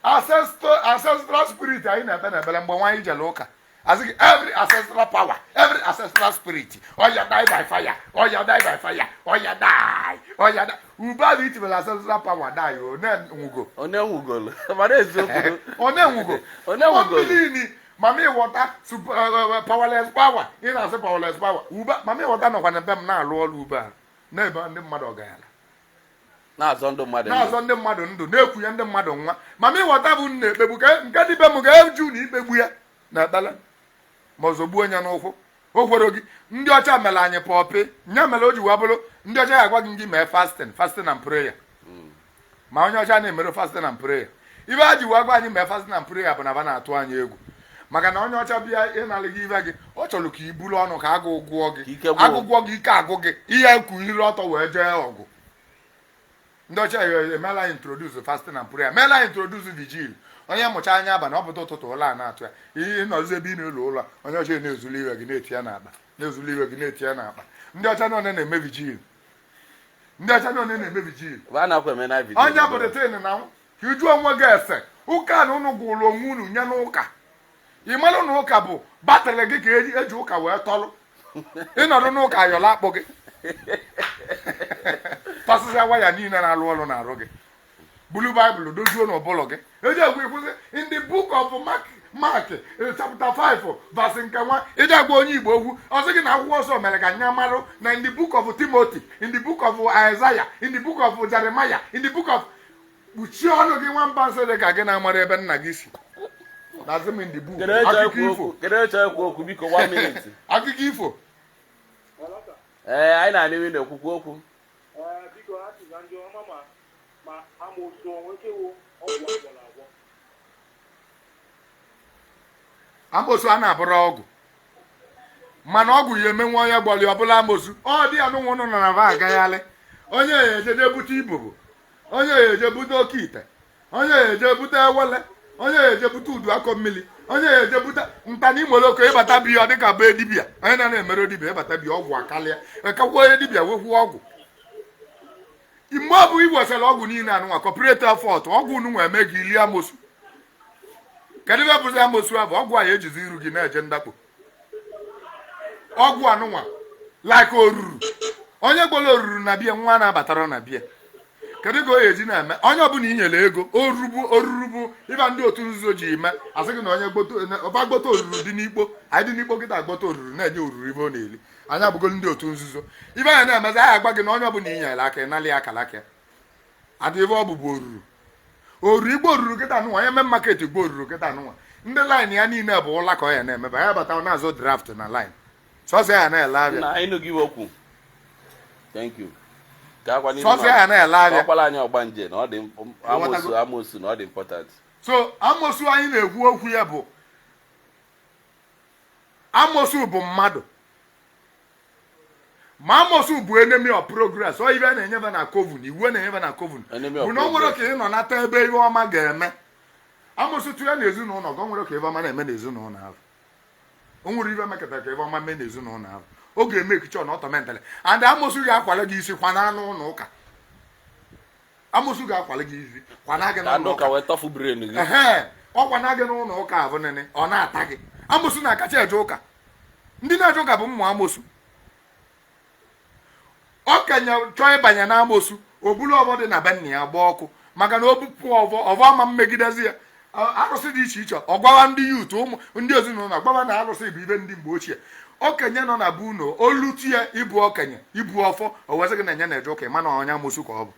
ancestral spirit anyị na-ekpe na ekpere mgbe nwaanyị jere ụka asị gị every ancestral power every ancestral spirit oya die by fire oya die by fire oya die ube abụ itibere ancestral power die onye nwugo mama ịghọta powerless power ị na-asị powerless power ube mama ịghọta nọkwa na be m na-alụ ọrụ ube a na-ebe ndị mmadụ ọgayala na-azọ ndị mmadụ ndụ na-ekwunye ndị mmadụ nwa mama ịghọta bụ nna ekpegbu nke dịbe m ga-eju na ikpegbu ya na ekpere ma ọzọ gbuo onye n'ụkwụ o kwere gị ndị ọcha mere anyị pọpị nya mere o ji wee bụrụ ndị ọcha ga-agwa gị mee fasting and prayer ma onye ọcha na-emere fasting and prayer ibe a ji wee gwa anyị mee fasting and prayer bụ na ba na-atụ anyị egwu maka na onye ọcha bịa ịnalị gị ibe gị ọ chọrọ ka i buru ọnụ ka agụ gwụọ gị agụgwọ gị ike agụ gị ihe nkwuhiri ọtọ wee jee ọgụ ndị ọcha emela introduce fasting and prayer meela introduce vigil onye mụcha anya abalị ọ pụta ụtụtụ ụlọ a na-atụ ya ihe nọzi ebe ị na-elu ụlọ onye ọcha na-ezuli iwe gị na-eti ya n'akpa na-ezuli iwe gị na-eti ya n'akpa ndị ọcha niile na-eme vigil onye bụrụ tin na ka iju onwe gị ese ụka na ụnụ gwụrụ onwe unu nye n'ụka ịmalụ na ụka bụ batrị gị ka eji ụka wee tọlụ ịnọdụ n'ụka ayọla akpụ gị tọsịsịa waya niile na-alụ ọrụ na-arụ gị bulu baịbụl dozuo n'ụbụlụ gị eji agwa ikwụsị in the book of Mark chapter 5 verse nke nwa eji agwa onye Igbo okwu ọ sị gị na akwụkwọ nsọ mere ka nya marụ na in the book of Timothy, in the book of Isaiah, in the book of Jeremiah, in the book of kpuchie ọnụ gị nwamba nsọ dị ka gị na-amara ebe nna gị si na-azụ m in the book akụkọ ifo biko 1 minute akụkọ ifo anyị na-anịrị na-ekwukwu okwu biko achịza ndị ọma ma amụsụ nwekewo ọgwụ agwọrọ agwọ amosu a na-abụrụ ọgwụ mana ọgwụ ya emenwe onye gbọli ọbụla amosu ọ dị ya n'ụnwụ nọ na va agaghalị onye ya eje bute ibubo onye ya eje bute oke ite onye ya eje bute ewele onye ya eje bute udu akọ mmili onye ya eje bute ntana imoloko ịbata biya dịka be dibịa onye na-emere dibịa ịbata biya ọgwụ akalịa ekekwa onye dibịa wekwu ọgwụ ime ọ bụ igwesara ọgwụ niile anụnwa cooperative fort ọgwụ unu nwe eme gị ili amosu kedu ebe bụzi amosu abụ ọgwụ a ya ejizi iru gị na-eje ndakpo ọgwụ anụnwa like oruru onye gwara oruru na bie nwa na-abatara na bie kedu ka o eji na-eme onye ọbụla inyere ego oruru bụ ịba ndị otu nzuzo ji eme asị gị na onye ọba gbota oruru dị n'ikpo anyị dị n'ikpo kịta agbota oruru na-enye oruru ibe ọ na-eli anyị abụgolo ndị otu nzuzo ibe anyị na-emezi anyị agba gị na onye ọbụla inyere aka ịnalị akalaka adị ebe ọ bụbụ oruru igbo oruru kịta anụnwa onye mee market igbo oruru kịta anụnwa ndị line ya niile bụ ụla ka ọ ya na-emeba ya bata na-azụ draft na line sọsọ ya na-ele abịa thank you sọsọ ya na-ele abịa ọkwala anyị ọgbanje na ọ dị amosu na ọ dị important so amosu anyị na-ekwu okwu ya bụ amosu bụ mmadụ ma amosu bụ enemy of progress ọ ibe na-enyebe na coven iwu na-enyebe na coven bụ na ọ nwere ka ị nọ nata ebe ihe ọma ga-eme amosu tụya na ezinụlọ gị o nwere ka ebe ọma na-eme n'ezinụlọ ahụ o nwere ibe mekọtara ka ebe ọma mee n'ezinụlọ ahụ ọ ga-eme ekiche na ọtọmentalị and amosu ga-akwale gị isi kwana anụ ụlọ ụka amosu ga-akwale gị isi kwana gị n'ụlọ ụka ọ kwana gị n'ụlọ ụka abụ nene ọ na-ata gị amosu na-akacha eje ụka ndị na-eje ụka bụ mmụ amosu okenye chọọ ịbanye na amosu obulu ọbọ dị na be nna ya gbaa ọkụ maka na o bupụ ọvọ ama mmegidezi ya arụsị dị iche iche ọ gwawa ndị yut ụmụ ndị ezinụlọ agbawa na arụsị bụ ibe ndị mgbe ochie okenye nọ na be unu olutie ịbụ okenye ibu ọfọ o wezị gị na enye na-eje ụka mana onye amosu ka ọ bụ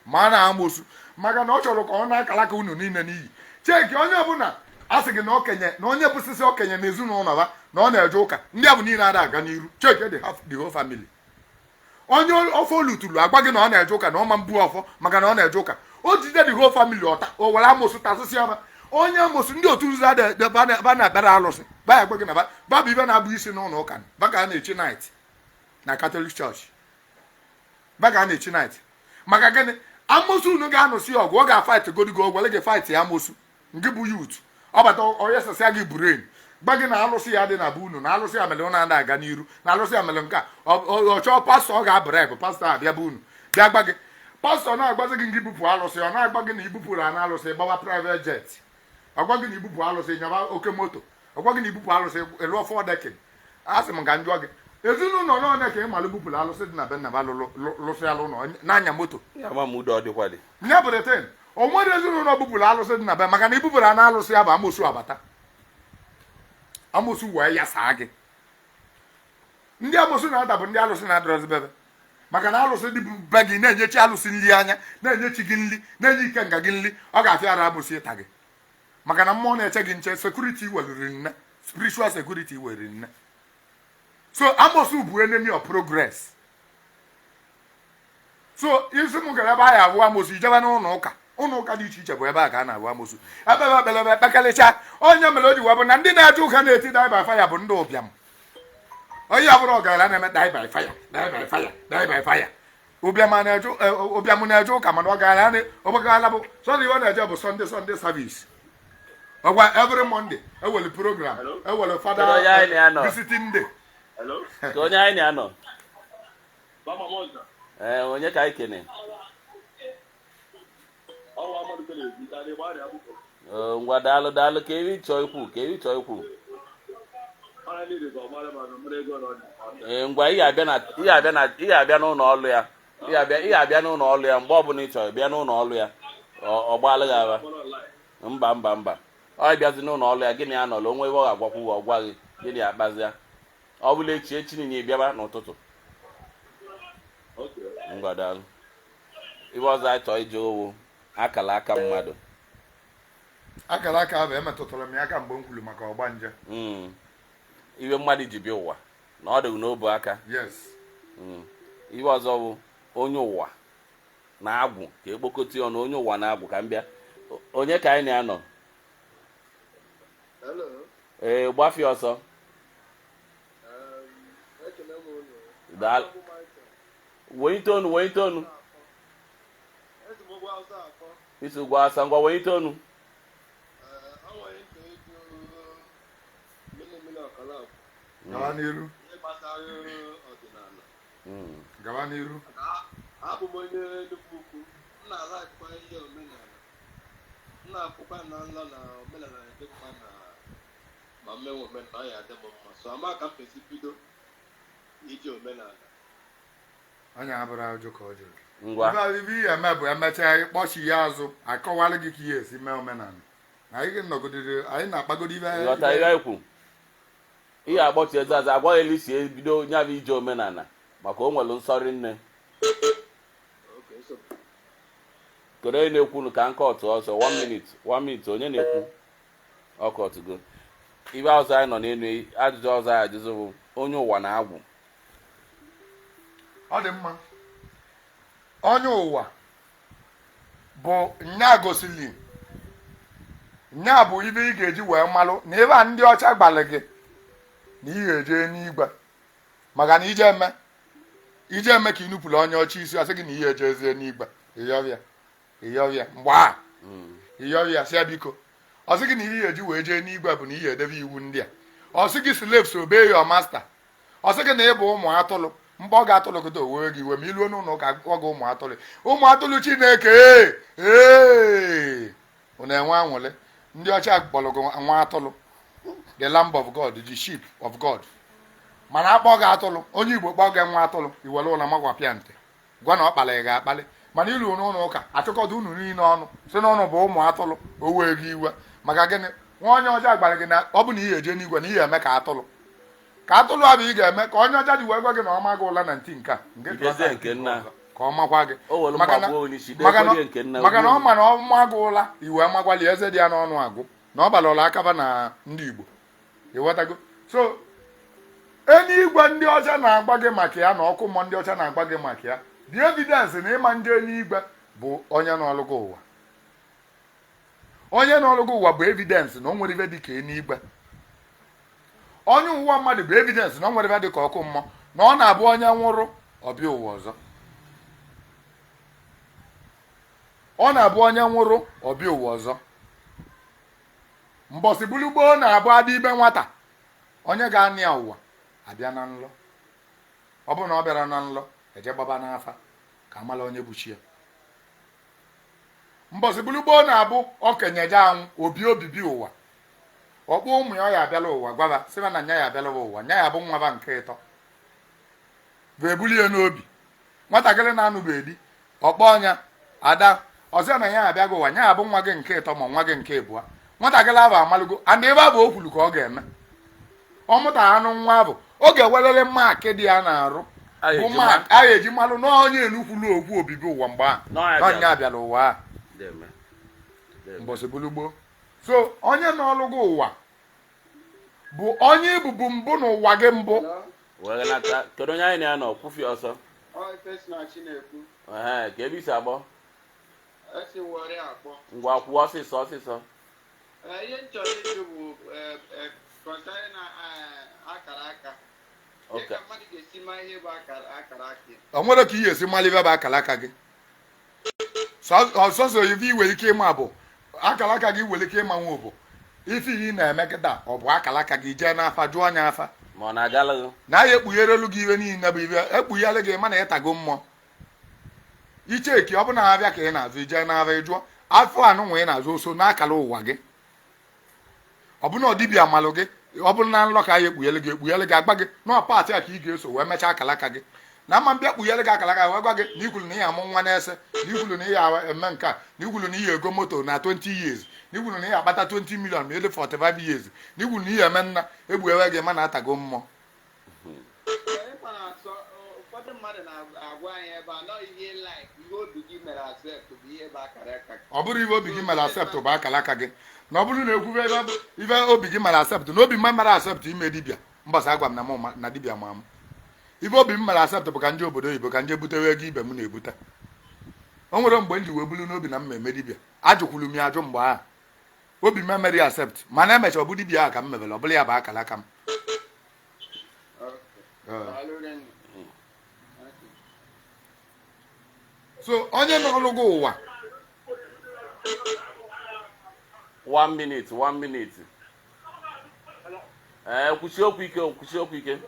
ma na amosu maka na ọ chọrọ ka ọ na-akalaka unu niile n'iyi cheki onye ọbụla a sị gị na okenye na onye bụsịsị okenye na ezinụlọ ha na ọ na-eje ụka ndị a bụ niile ada aga n'iru cheki the whole family onye ọfọ olutulu agwa gị na ọ na-eje ụka na ọma mbu ọfọ maka na ọ na-eje ụka o jide the whole family ọta o were amosu tasịsị aba onye amosu ndị otu nzuzo ba na-akpara alụsị ba ya gwa gị na ba bụ ibe na-abụ isi n'ụlọ ụka ba ka a na-echi night na Catholic Church ba ka a na-echi night maka gịnị amosu unu ga-anụsị ọgụ ọ ga-fight godigo gwele gị fight ya amosu nke bụ youth ọ bata onye sasịa gị brain gba gị na alụsị ya dị na be unu na alụsị ya mere ụna na-aga n'iru na alụsị ya mere nke a ọ chọọ pastọ ọ ga-abụrụ pastọ abịa be unu bịa gba gị pastọ na-agbazi gị nke ibupụ alụsị ọ na-agba gị na ibupụrụ a na alụsị gbawa private jet ọgwa gị na ibupụ alụsị nyaba oke moto ọgwa gị na ibupụ alụsị lụọ fọdekin a sị m ka njụọ gị ezinụlọ n'one ka ị malụ bupụrụ alụsị dị na be nna ba lụsị alụ ụlọ n'anya moto ya bụ reten o nwere ezinụlọ bupụrụ alụsị dị na be maka na ibupụrụ a na alụsị ya bụ amosu abata amosu wee ya saa gị ndị amosu na-ada bụ ndị alụsị na-adọrọzi bebe maka na alụsị dị be gị na-enyechi alụsị nri anya na-enyechi gị nri na-enye ike nga gị nri ọ ga-afịa ara amosu ịta gị maka na mmụọ na-eche gị nche sekuriti weriri nne spiritual sekuriti weriri nne so amosu bụ enemy of progress so isi m gara ebe a ya abụ amosu ijebe n'ụlọ ụka dị iche iche bụ ebe a ka a na-abụ amosu ebe ebe ekpelebe ekpekarịcha onye mere o ji wee bụ na ndị na-eje ụka na-eti die by fire bụ ndị ụbịam onye ọbụla ọgaranya na-eme die by fire die by fire die by fire ụbịam na-eje ụka mana ọgaranya ọgbagala bụ sọdị iwe na-eje bụ Sunday service ọgwa every Monday ewere program ewere fada visiting day onye anyị na-anọ onye ka anyị kene ngwa daalụ ka eri chọọ ikwu ngwa ihe abịa n'ụlọ ọrụ ya ihe abịa n'ụlọ ọrụ ya mgbe ọbụla ị chọrọ bịa n'ụlọ ọrụ ya ọ gbalị gị aba mba ọ bịazi n'ụlọ ọrụ ya gịnị ya nọrọ onwe ebe ọ ga-agwakwu ọ gwa gị gịnị akpazịa ọ bụla echi niile bịaba n'ụtụtụ ngwa daalụ ibe ọzọ anyị chọọ ije owu akala aka mmadụ akara aka bụ emetụtara m ya aka mgbe m kwuru maka ọgbanje iwe mmadụ ji bịa ụwa na ọ dịghị n'obu aka yes iwe ọzọ bụ onye ụwa na-agwụ ka ekpokọta ọnụ onye ụwa na-agwụ ka m bịa onye ka anyị na-anọ gbafie ọsọ wenite onu isi ugwu asa ngwa wenite onu gawa n'iru abụ m onye nnukwu ukwu m na-alakwa ihe omenala m na-akwụkwa na nla na omenala na-edekwa na ma mmenwe omenala ya adị m mma so ama ka m pesi bido iji omenala onye abụrụ ajụ ka ọ jụrụ ngwa ibe ihe eme bụ emechaa ịkpọchi ya azụ akọwalụ gị ka ihe esi mee omenala na anyị nọgidere anyị na-akpagoro ibe nghọta ihe ekwu ihe agbọchi eze aza agwaghị elu si ebido nya bụ ije omenala maka o nwere nsọrị nne kedu onye na-ekwu ka nkọtụ ọsọ 1 minute onye na-ekwu ọkọtụgo ibe ọzọ anyị nọ n'elu ajụjụ ọzọ anyị ajụzụ bụ onye ụwa na-agwụ ọ dị mma onye ụwa bụ nya gosili nya bụ ibe ị ga-eji wee malụ na ebe a ndị ọcha gbalị gị na ị ga-eje n'igwe maka na ije eme ka ị nupụrụ onye ọcha isi asị gị na ihe ejezie n'igwe ịyọbịa mgbe a ịyọbịa sịa biko ọ sị gị na ihe eji wee jee n'igwe bụ na ihe edebe iwu ndị a ọ sị gị slaves obey your master ọ sị gị na ị bụ ụmụ atụrụ mgbe ọ ga-atụrụ gị owe gị iwe ma iluo n'ụlọ ụka ọ ga ụmụ atụrụ Chineke unu enwe anwụle ndị ọcha kpọrọ gị nwa atụrụ the lamb of God the sheep of God mana akpọ gị atụrụ onye Igbo kpọọ gị nwa atụrụ iwere ụlọ magwapịa ntị gwa na ọ kpalị ga-akpalị mana ilu n'ụlọ ụka achịkọta unu niile ọnụ si n'ọnụ bụ ụmụ atụrụ o wee gị iwe maka gịnị nwa onye ọcha gbara gị na ọ bụ na ihe eje n'igwe na ihe eme ka atụrụ abụ ị ga-eme ka onye ọcha ji wee gwa gị na ọ ma gị ụla na ntị nke ka ọ makwa gị maka na ọ ma na ọ ma gị ụla iwe magwali eze dị ya n'ọnụ agụ na ọ gbara ụla akaba na ndị Igbo ịghọtago so eluigwe ndị ọcha na-agba gị maka ya na ọkụ mmụọ ndị ọcha na-agba gị maka ya the evidence na ịma ndị eluigwe bụ onye n'ọlụgụ ụwa bụ evidence na o nwere ibe dị ka eluigwe onye ụwa mmadụ bụ evidence na o nwere ibe dị ka ọkụ mmụọ na ọ na-abụ onye nwụrụ ọbịa ụwa ọzọ mbọsị bulugboo na-abụ adị ibe nwata onye ga-anị ya ụwa abịa na nlọ ọ bụrụ na ọ bịara na nlọ eje gbaba n'afa ka amala onye buchi ya mbọsị bulugboo na-abụ okenye je anwụ obibi ụwa ọkpọ ụmụ ya abịala ụwa gwaba sịba na nya ya abịala ụwa nya ya bụ nwaba nke ịtọ bụ ebulie n'obi nwatakịrị na-anụbeghị di ọkpọ ọnya ada ọzọ na ya abịago ụwa nya ya bụ nwa gị nke ịtọ ma nwa gị nke ịbụọ nwatakịrị ahụ amalụgo and ebe a bụ okwulu ka ọ ga-eme ọ mụtara anụ nwa bụ ọ ga-ewelele mma akị dị ya na-arụ bụ mma a eji malụ na onye enukwulu okwu obibi ụwa mgbe ahụ n'ọnya abịala ụwa a mbọsị bulugboo so onye n'ọlụgụ ụwa bụ onye ibubu mbụ n'ụwa gị mbụ kedu onye anyị na-anọ kwufi ọsọ ka ebe isi agbọ ngwa kwuo ọsịsọ ihe m chọrọ ịjụ bụ kọntarị na akara aka ka mmadụ ga-esi ma ihe bụ akara aka o nwere ka ihe esi mara ibe bụ akara aka gị sọsọ ibe iwere ike ịma bụ akara aka gị were ike ịma nwa bụ ife ihe ị na-eme kịta ọ bụ akara aka gị jee n'afa jụọ anya afa ma ọ na-agala na ya ekpugherelu gị iwe niile bụ ibe ekpughere gị mana ịtago mmụọ icheki ọ bụ na abịa ka ị na-azụ ije n'afa jụọ afọ anụ nwee na-azụ oso n'akala ụwa gị ọ bụ na ọdịbịa malụ gị ọ bụrụ na nlọ ka ya ekpughele gị agba gị na paatị a ka ị ga-eso wee mechaa akalaka gị na ama mbịa kpughele gị akalaka wee gwa gị na ikwulu na ihe amụ nwa na-ese na ikwulu na ihe eme nke a na ikwulu na ihe ego moto na 20 years na ikwulu na ihe akpata 20 million ma ele 45 years na ikwulu na ihe eme nna egbuewe gị ma na-atago mmụọ ọ bụrụ ihe obi gị mere asept bụ akalaka gị na ọ bụrụ na ekwube ibe obi gị mere asept na obi mma mere asept ime dibịa mbọsị agwa m na dibịa ma m ibe obi m mere asept bụ ka nje obodo oyibo ka nje butewe ego ibe m na-ebute o nwere mgbe m ji wee bulu n'obi na m eme dibịa ajụkwulu m ya ajụ mgbe ahụ obi m emere asept mana emecha ọ bụ dibịa ahụ ka m mebere ọ bụla ya bụ akalaka m so onye n'ọlụ gị ụwa 1 minute kwụsị okwu ike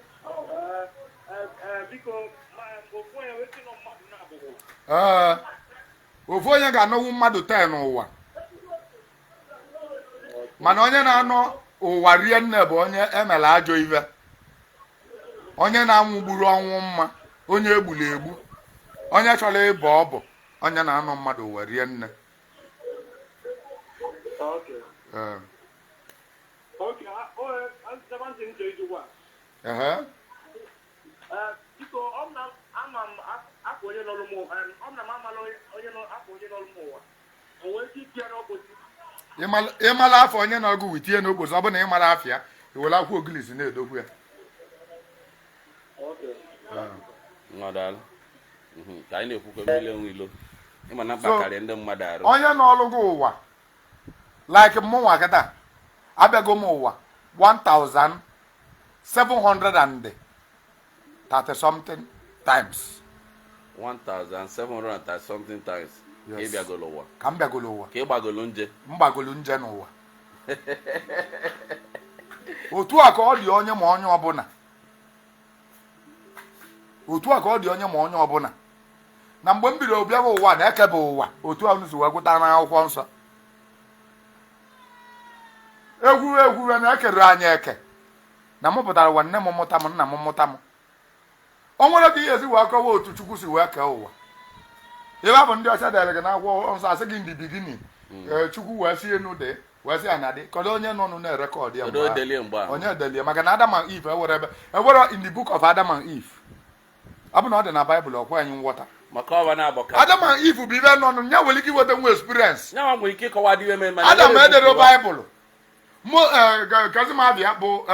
ofu onye ga-anọwu mmadụ 10 n'ụwa mana onye na-anọ ụwa rie nne bụ onye emere ajọ ive onye na-anwụgburu ọnwụ mma onye egburu egbu onye chọrọ ịbọ ọbọ onye na-anọ mmadụ ụwa rie nne ịmala afọ onye na-ọgụ witie n'ogbozi ọ bụ na ịmara afọ ya iwere akwụ ogilisi na-edokwu ya ka anyị na-ekwukwe mmiri Enweilo ịma na mkpa karịa ndị mmadụ arụ onye n'ọlụ gị ụwa like mụnwa kịta abịago m ụwa 1730 something times 1730 something times ka ị bịagolo ụwa ka m bịagolo ụwa ka ị gbagolo nje m gbagolo nje n'ụwa otu a ka ọ dị onye ma onye ọbụla na mgbe m bidoro bịawa ụwa na ekebe ụwa otu ahụ si wee gụta n'akwụkwọ nsọ egwuregwu na ekere anyị eke na m pụtara ụwa nne m mụta m nna m mụta m o nwere ka ihe esi wee kọwa otu Chukwu si wee kee ụwa ebe a bụ ndị ọcha dere gị n'akwụkwọ nsọ asị gị ndị bigini Chukwu wee si enu dị wee si ana dị kọdo onye nọ nụ na-erekọdụ ya onye edelie maka na Adam and Eve ewere in the book of Adam and Eve ọ bụ na ọ dị na Baịbụl ọkwa anyị nghọta Adam and Eve bụ ibe nọ nụ ya nwere ike iweta nwa experience Adam edere Baịbụl Kazimabia bụ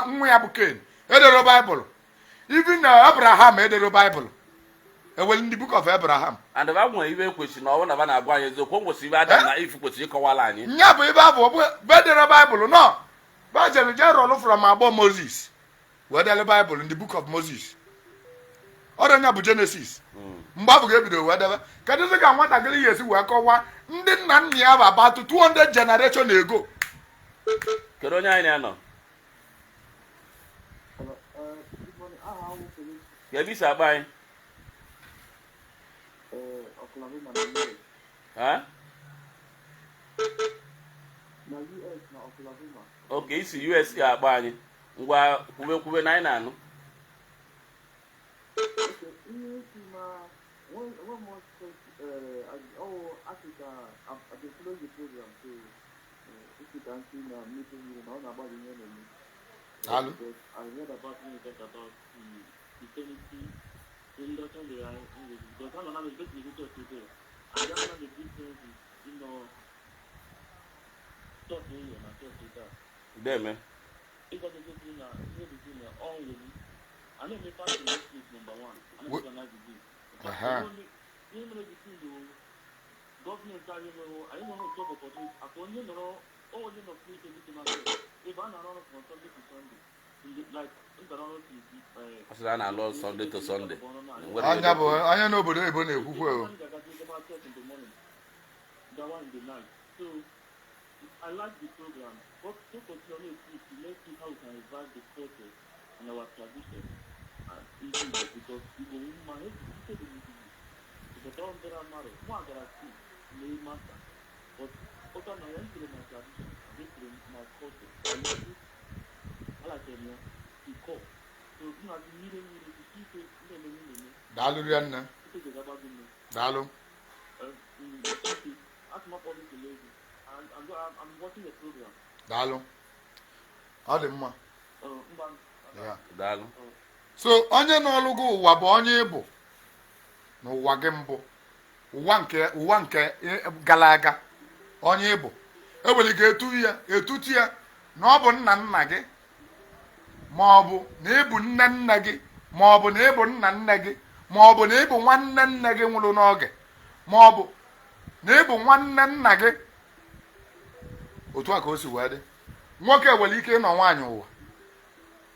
nwa ya bụ Ken edere Baịbụl even Abraham edere Baịbụl ewere in the book of Abraham and ba nwe ibe kwesị na ọ na ba na-agwa anyị eziokwu kwesị ibe Adam na Eve kwesị ịkọwala anyị nya bụ ibe abụ bedere Baịbụl no ba jere rọlụ from abọ Moses wedere Baịbụl in the book of Moses ọrụ nya bụ Genesis mgbe abụ ga-ebido wedebe kedu zi ka nwatakịrị ya esi wee kọwa ndị nna nna ya bụ abatụ 200 generation ago kedu onye anyị na-anọ kedu isi agba anyị oke isi US agba anyị ngwa kwube na anyị na-anụ Hello. I read about when you talk about the eternity in the time because I'm not basically today. I don't know the difference is, talk to you and I talk to that. There, man. Because the thing all really. I know the fact that is number one. I know the night is. Even the thing government I don't know job opportunity. I don't know all the no free to do if I'm not from Sunday to Sunday. Like I know Sunday to Sunday. Anya n'obodo ebo na-ekwukwe o. That one in the night. So I like the program, but to continue to let's see how we can revive the culture and our tradition. Because people my head is because don't get married. One that I see. may matter. But also now I enter my tradition, I enter my culture. I like them, to call. So you know, the meeting to see it, Daalụ rianna. Daalụ. I'm watching the program. Daalụ. Ọ dị mma. Daalụ. So onye n'ọlụgụ ụwa bụ onye ịbụ n'ụwa gị mbụ. Ụwa nke gara aga. Onye ịbụ. Eweli ga-etutu ya na ọ bụ nna nna gị ma ọ bụ na ịbụ nne nne gị ma ọ bụ na ịbụ nna nne gị ma ọ bụ na ịbụ nwanne nne gị nwụrụ n'oge ma ọ bụ na ịbụ nwanne nna gị. Otu a ka o si wee dị. Nwoke nwere ike ịnọ nwaanyị ụwa,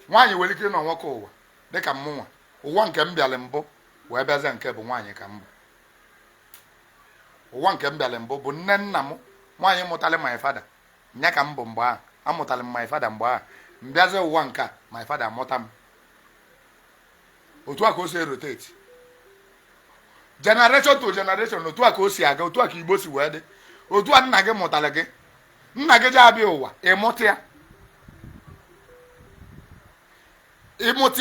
nwaanyị nwere ike ịnọ nwoke ụwa dịka mmụnwa. Ụwa nke m bịara mbụ wee bịazie nke bụ nwaanyị ka mbụ. Ụwa nke m bịara mbụ bụ nne nna m nwaanyị mụtara my father, nya ka m bụ mgbe ahụ. Amụtara m my father mgbe ahụ. Mbịazie ụwa nke a my father amụta m. Otu a ka o si rotate generation to generation. Otu a ka o si aga, otu a ka Igbo si wee dị. Otu a nna gị mụtara gị, nna gị ji abịa ụwa ịmụta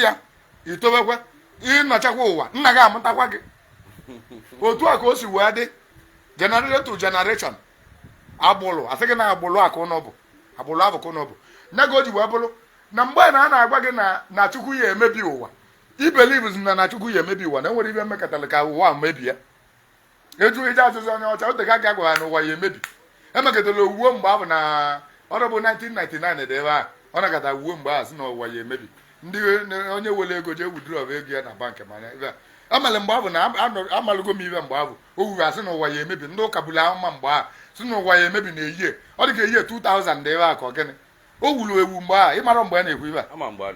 ya, itobekwe ịnọchakwa ụwa, nna gị amụtakwa gị. Otu a ka o si wee dị generation to generation. Agbụlụ asị gị na agbụlụ a ka ụnụ bụ, agbụlụ abụ ka ụnụ bụ. Nne gị o ji wee bụrụ na mgbe na a na-agwa gị na Chukwu ya emebi ụwa, ibelivu na Chukwu ya emebi ụwa, na enwere ibe mmekọtara ka ụwa mebie. Eju ije azụzụ onye ọcha ote ga agwa na ụwa ya emebi. Emekọtara owuwe mgbe ahụ na ọrụ bụ 1999 dị ebe a. Ọ nakọta owuwe mgbe ahụ sị na ụwa ya emebi. Ndị onye were ego jee withdraw ego ya na bankị mana ebe a. Amala mgbe ahụ na amalụgo m ibe mgbe ahụ o wuru asị na ụwa ya emebi. Ndị ụka bụrụ ahụma mgbe ahụ sị na ụwa ya emebi na ehihie. Ọ dị ka ehihie 2000 dị ebe a ka ọ gịnị. O wuru ewu mgbe ahụ ịmara mgbe a na-ekwu ibe a.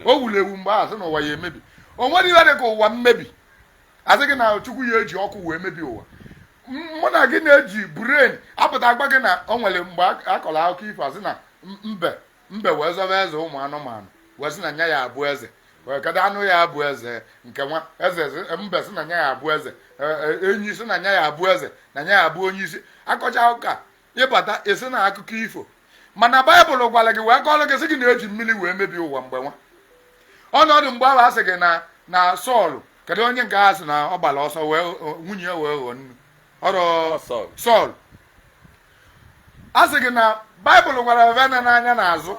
O wuru ewu mgbe ahụ sị na ụwa ya emebi. O nwere ihe dị ka ụwa mmebi. Asị gị na Chukwu ya eji ọkụ wee mebi ụwa. Mụ na gị na-eji brain apụta agba gị na o nwere mgbe a kọrọ akụkọ ifo asị na mbe wee zọba eze ụmụ anụmanụ wee sị na nya ya abụ eze wee kedu anụ ya abụ eze nke nwa eze mbe sị na nya ya abụ eze enyi sị na nya ya abụ eze na nya ya abụ onye isi. Akọcha ụka ịbata esi na akụkọ ifo mana Baịbụl gwara gị wee kọrọ gị sị gị na-eji mmiri wee mebie ụwa mgbe nwa. Ọnọdụ mgbe ahụ asị gị na Sọl kedu onye nke ha sị na ọ gbara ọsọ wee nwunye ya wee ghọọ nnu ọrụ Sọl. A sị gị na Baịbụl gwara vena n'anya n'azụ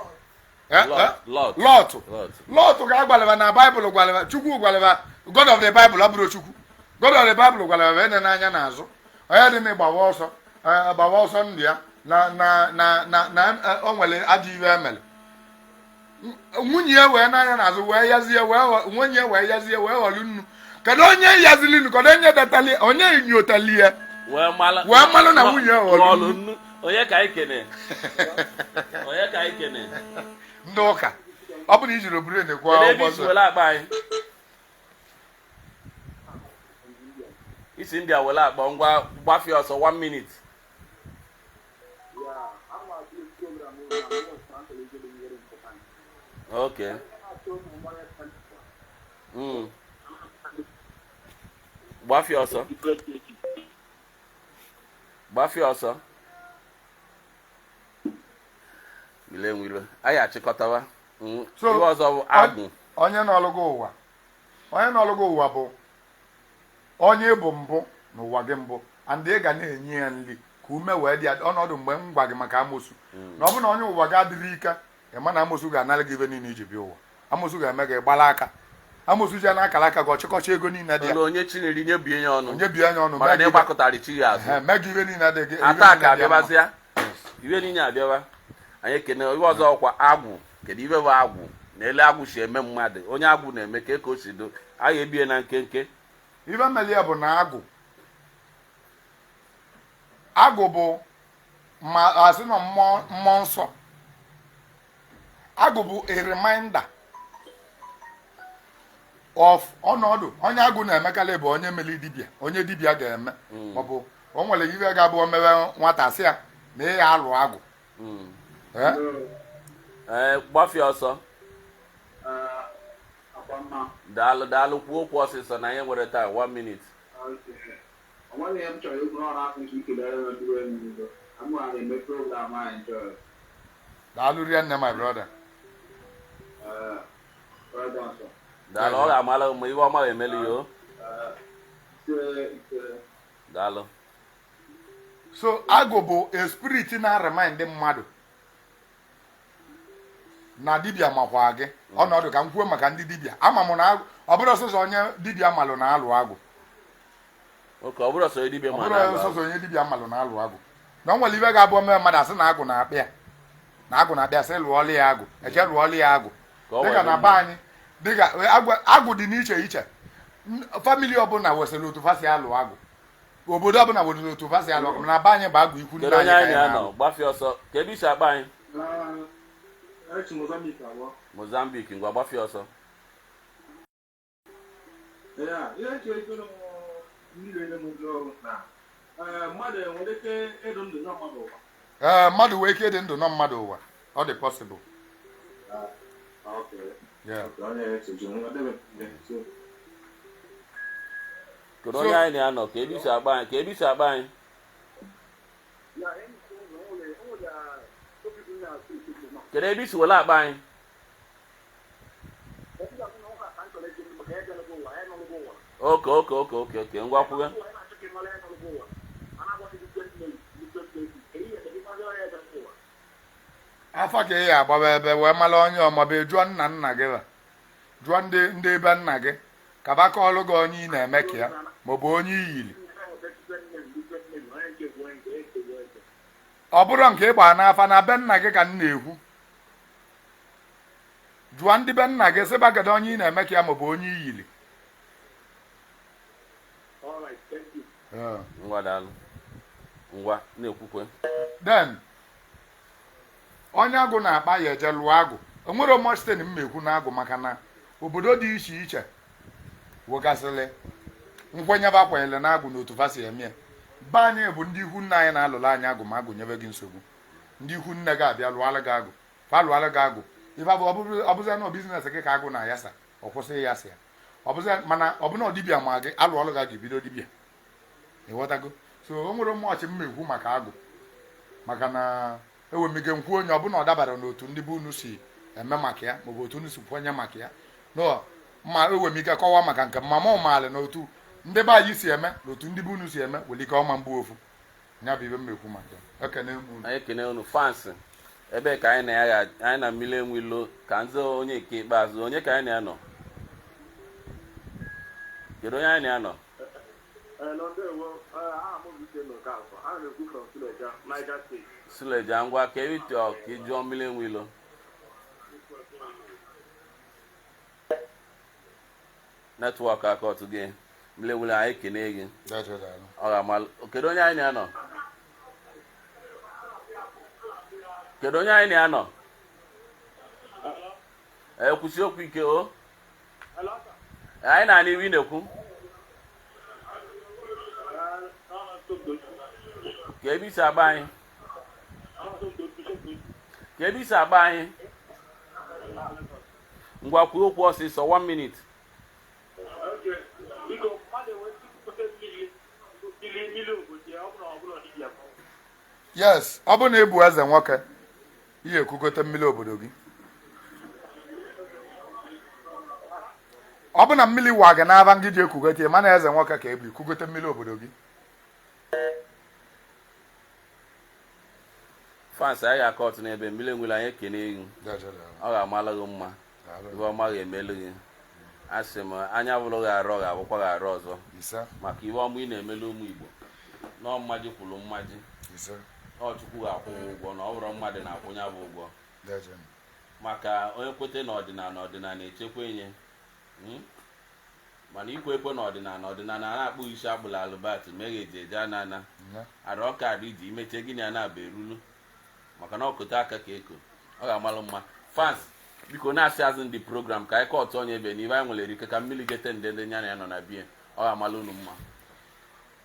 Lọtụ ga-agbalịba na Baịbụl gwalịba Chukwu gwalịba God of the Bible ọ bụrụ Chukwu. God of the Bible gwalịba vena n'anya n'azụ onye dị na gbawa ọsọ ndụ ya na o nwere ajọ ihe emere. Nwunye ya wee n'anya n'azụ wee yazie nwunye wee yazie wee ghọrọ nnu. Kedu onye yazili nnu kedu onye datali onye nyotali ya wee malụ na nwunye ghọrọ nnu. Onye ka anyị kene ndị ụka ọ bụrụ ijiri brain kwa ọgbọsọ isi ndị a wele akpa ngwa gbafie ọsọ 1 minute. Okay. Gbafie ọsọ. Nwilo anyị achịkọtawa. So ihe ọzọ bụ agwụ. Onye n'ọlụgụ ụwa bụ onye bụ mbụ n'ụwa gị mbụ and ị ga na-enye ya nri ka ume wee dị ọnọdụ mgbe m gwa gị maka AMOSU na ọ bụ na onye ụwa gị adịghị ike ịma na AMOSU ga-anara gị ibe niile iji bịa ụwa. AMOSU ga-eme gị gbala aka. AMOSU ji na AKALAKA gị ọchịkọcha ego niile dị ya. Onye chineri nye bie ya ọnụ. Onye bie ya ọnụ mara na ịgbakọtara chi ya azụ. Mee gị ibe niile dị gị. Ata ka abịabazịa. Ibe niile abịawa. Anyị ekene ibe ọzọ ọkwa agwụ. Kedu ibe bụ agwụ? Na ele agwụ si eme mmadụ. Onye agwụ na-eme ka o si do. Anyị ebie na nkenke. Ibe mmeli ya bụ na agwụ bụ ma asị na mmụọ nsọ. Agwụ bụ a reminder of ọnọdụ onye agwụ na-emekarị bụ onye meli dibịa onye dibịa ga-eme maọbụ o nwere ibe ga-abụ omewe nwata sị ya na ya alụ agwụ. Gbafie ọsọ. Daalụ kwuo okwu ọsịsọ na anyị nwere taa 1 minute. Onwere ihe m chọrọ ikwu n'ọrụ afọ nke ikelere ndị enyi amụ a na-eme program anyị chọrọ. Daalụ rienne my brother. Daalụ, ọ ga-amala ma iwe ọma ga-emeli yo. Daalụ. So agụ bụ a spirit na-remind mmadụ na dibịa makwa gị ọnọdụ ka m kwuo maka ndị dibịa ama m na ọ bụrụ ọsọsọ onye dibịa malụ na-alụ agụ. Oke, ọ bụrụ ọsọ dibịa malụ na-alụ agụ. Ọ bụrụ ọsọsọ onye dibịa malụ na-alụ agụ. Na o nwere ibe ga-abụ mee mmadụ asị na agụ na-akpịa na agụ na-akpịa sị lụọlị ya agụ eche lụọlị ya agụ dịka na be anyị dịka agụ dị n'iche iche famili ọbụla wesịrị otu fasi alụ agụ obodo ọbụla wesịrị otu fasi alụ agụ na be anyị bụ agụ ikwu ndị anyị ka anyị na-alụ. Gbafie ọsọ ka ebe isi agba anyị Mozambique ngwa gbafie ọsọ. Mmadụ wee ike ịdị ndụ nọ mmadụ ụwa ọ dị possible. Kedu onye anyị na-anọ ka ebe isi agba anyị ka ebe isi agba anyị kedu ebe isi wele akpa anyị oke ngwa kwuga afa ka ị ya agbaba ebe wee mara onye ọmabe jụọ nna nna gị jụọ ndị ebe nna gị ka ba kọọlụ gị onye ị na-eme ka ya maọbụ onye iyili ọ bụrụ nke ịgba n'afa na be nna gị ka m na-ekwu jụọ ndị be nna gị sị bagada onye ị na-eme ka ya maọbụ onye iyili. ngwa daalụ ngwa na-ekwukwe then onye agụ na-akpa ya eje lụọ agụ o nwere omosten m ekwu na agụ maka na obodo dị iche iche wegasịrị nkwenye ba kwanyere na agụ na otu fasi eme be anyị bụ ndị ikwu nne anyị na-alụrụ anyị agụ ma agụ nyebe gị nsogbu ndị ikwu nne gị abịa lụọalụ gị agụ fa lụọalụ gị agụ ife bụ ọbụza na biznes gị ka agụ na-ayasa ọ kwụsị ya sị ya ọbụza mana ọbụna dibịa ma gị alụọlụ gị agụ bido dibịa ịghọtago. So o nwere mmọchị m ekwu maka agụ maka na ewemike nkwu onye ọbụla ọ dabara n'otu ndị bụ unu si eme maka ya maọbụ otu unu si kwenye maka ya no ma ewemike kọwa maka nke mama ụmaalị na otu ndị be anyị si eme na otu ndị bụ unu si eme were ike ọma mgbu ofu ya bụ ibe m ekwu maka ekene anyị ekene unu fans ebe ka anyị na ya anyị na Mmili Enweilo ka nzo onye nke ikpeazụ onye ka anyị na-anọ kedu onye anyị na-anọ Suleja ngwa ka ewitọ ka ịjụọ Mmili Enweilo netwọk akọtụ gị Mmili Enweilo anyị ekene gị ọ ga-amalụ kedu onye anyị na-anọ kedu onye anyị na-anọ ekwusi okwu ike o anyị na-anị iwu ị na-ekwu ka ebe isi agba anyị ka ebe isi agba anyị ngwa kwuo okwu ọsịsọ 1 minute yes ọ bụ na ịbụ eze nwoke ihe ekugote mmiri obodo gị ọ bụ na mmiri wa gị n'aba ngị ji ekugote mana eze nwoke ka ebu ikugote mmiri obodo gị. fans anyị akọtụ n'ebe Mmili Enweilo anyị ekene gị ọ ga-amalụ gị mma ihe ọma ga-emelụ gị asị m anya bụrụ gị arọ ga-abụkwa gị arọ ọzọ maka ihe ọma ị na-emelụ ụmụ Igbo nọọ mmaji kwuru mmaji ọ Chukwu ga-akwụ ụgwọ na ọ bụrụ mmadụ na-akwụnye bụ ụgwọ maka onye kwete na ọdịnala echekwa enye mana ikwe ekwe na ọdịnala na-akpụ isi agbụla alụbat meghe eji eje anana ara ọka adị iji imeche gịnị a na-aba erulu maka na ọkote aka ka eko ọ ga-amalụ mma fans biko na-asị azụ ndị program ka anyị kọtụ onye ebe n'ibe anyị nwere ike ka Mmili gete ndị nya na ya nọ na bie ọ ga-amalụ unu mma.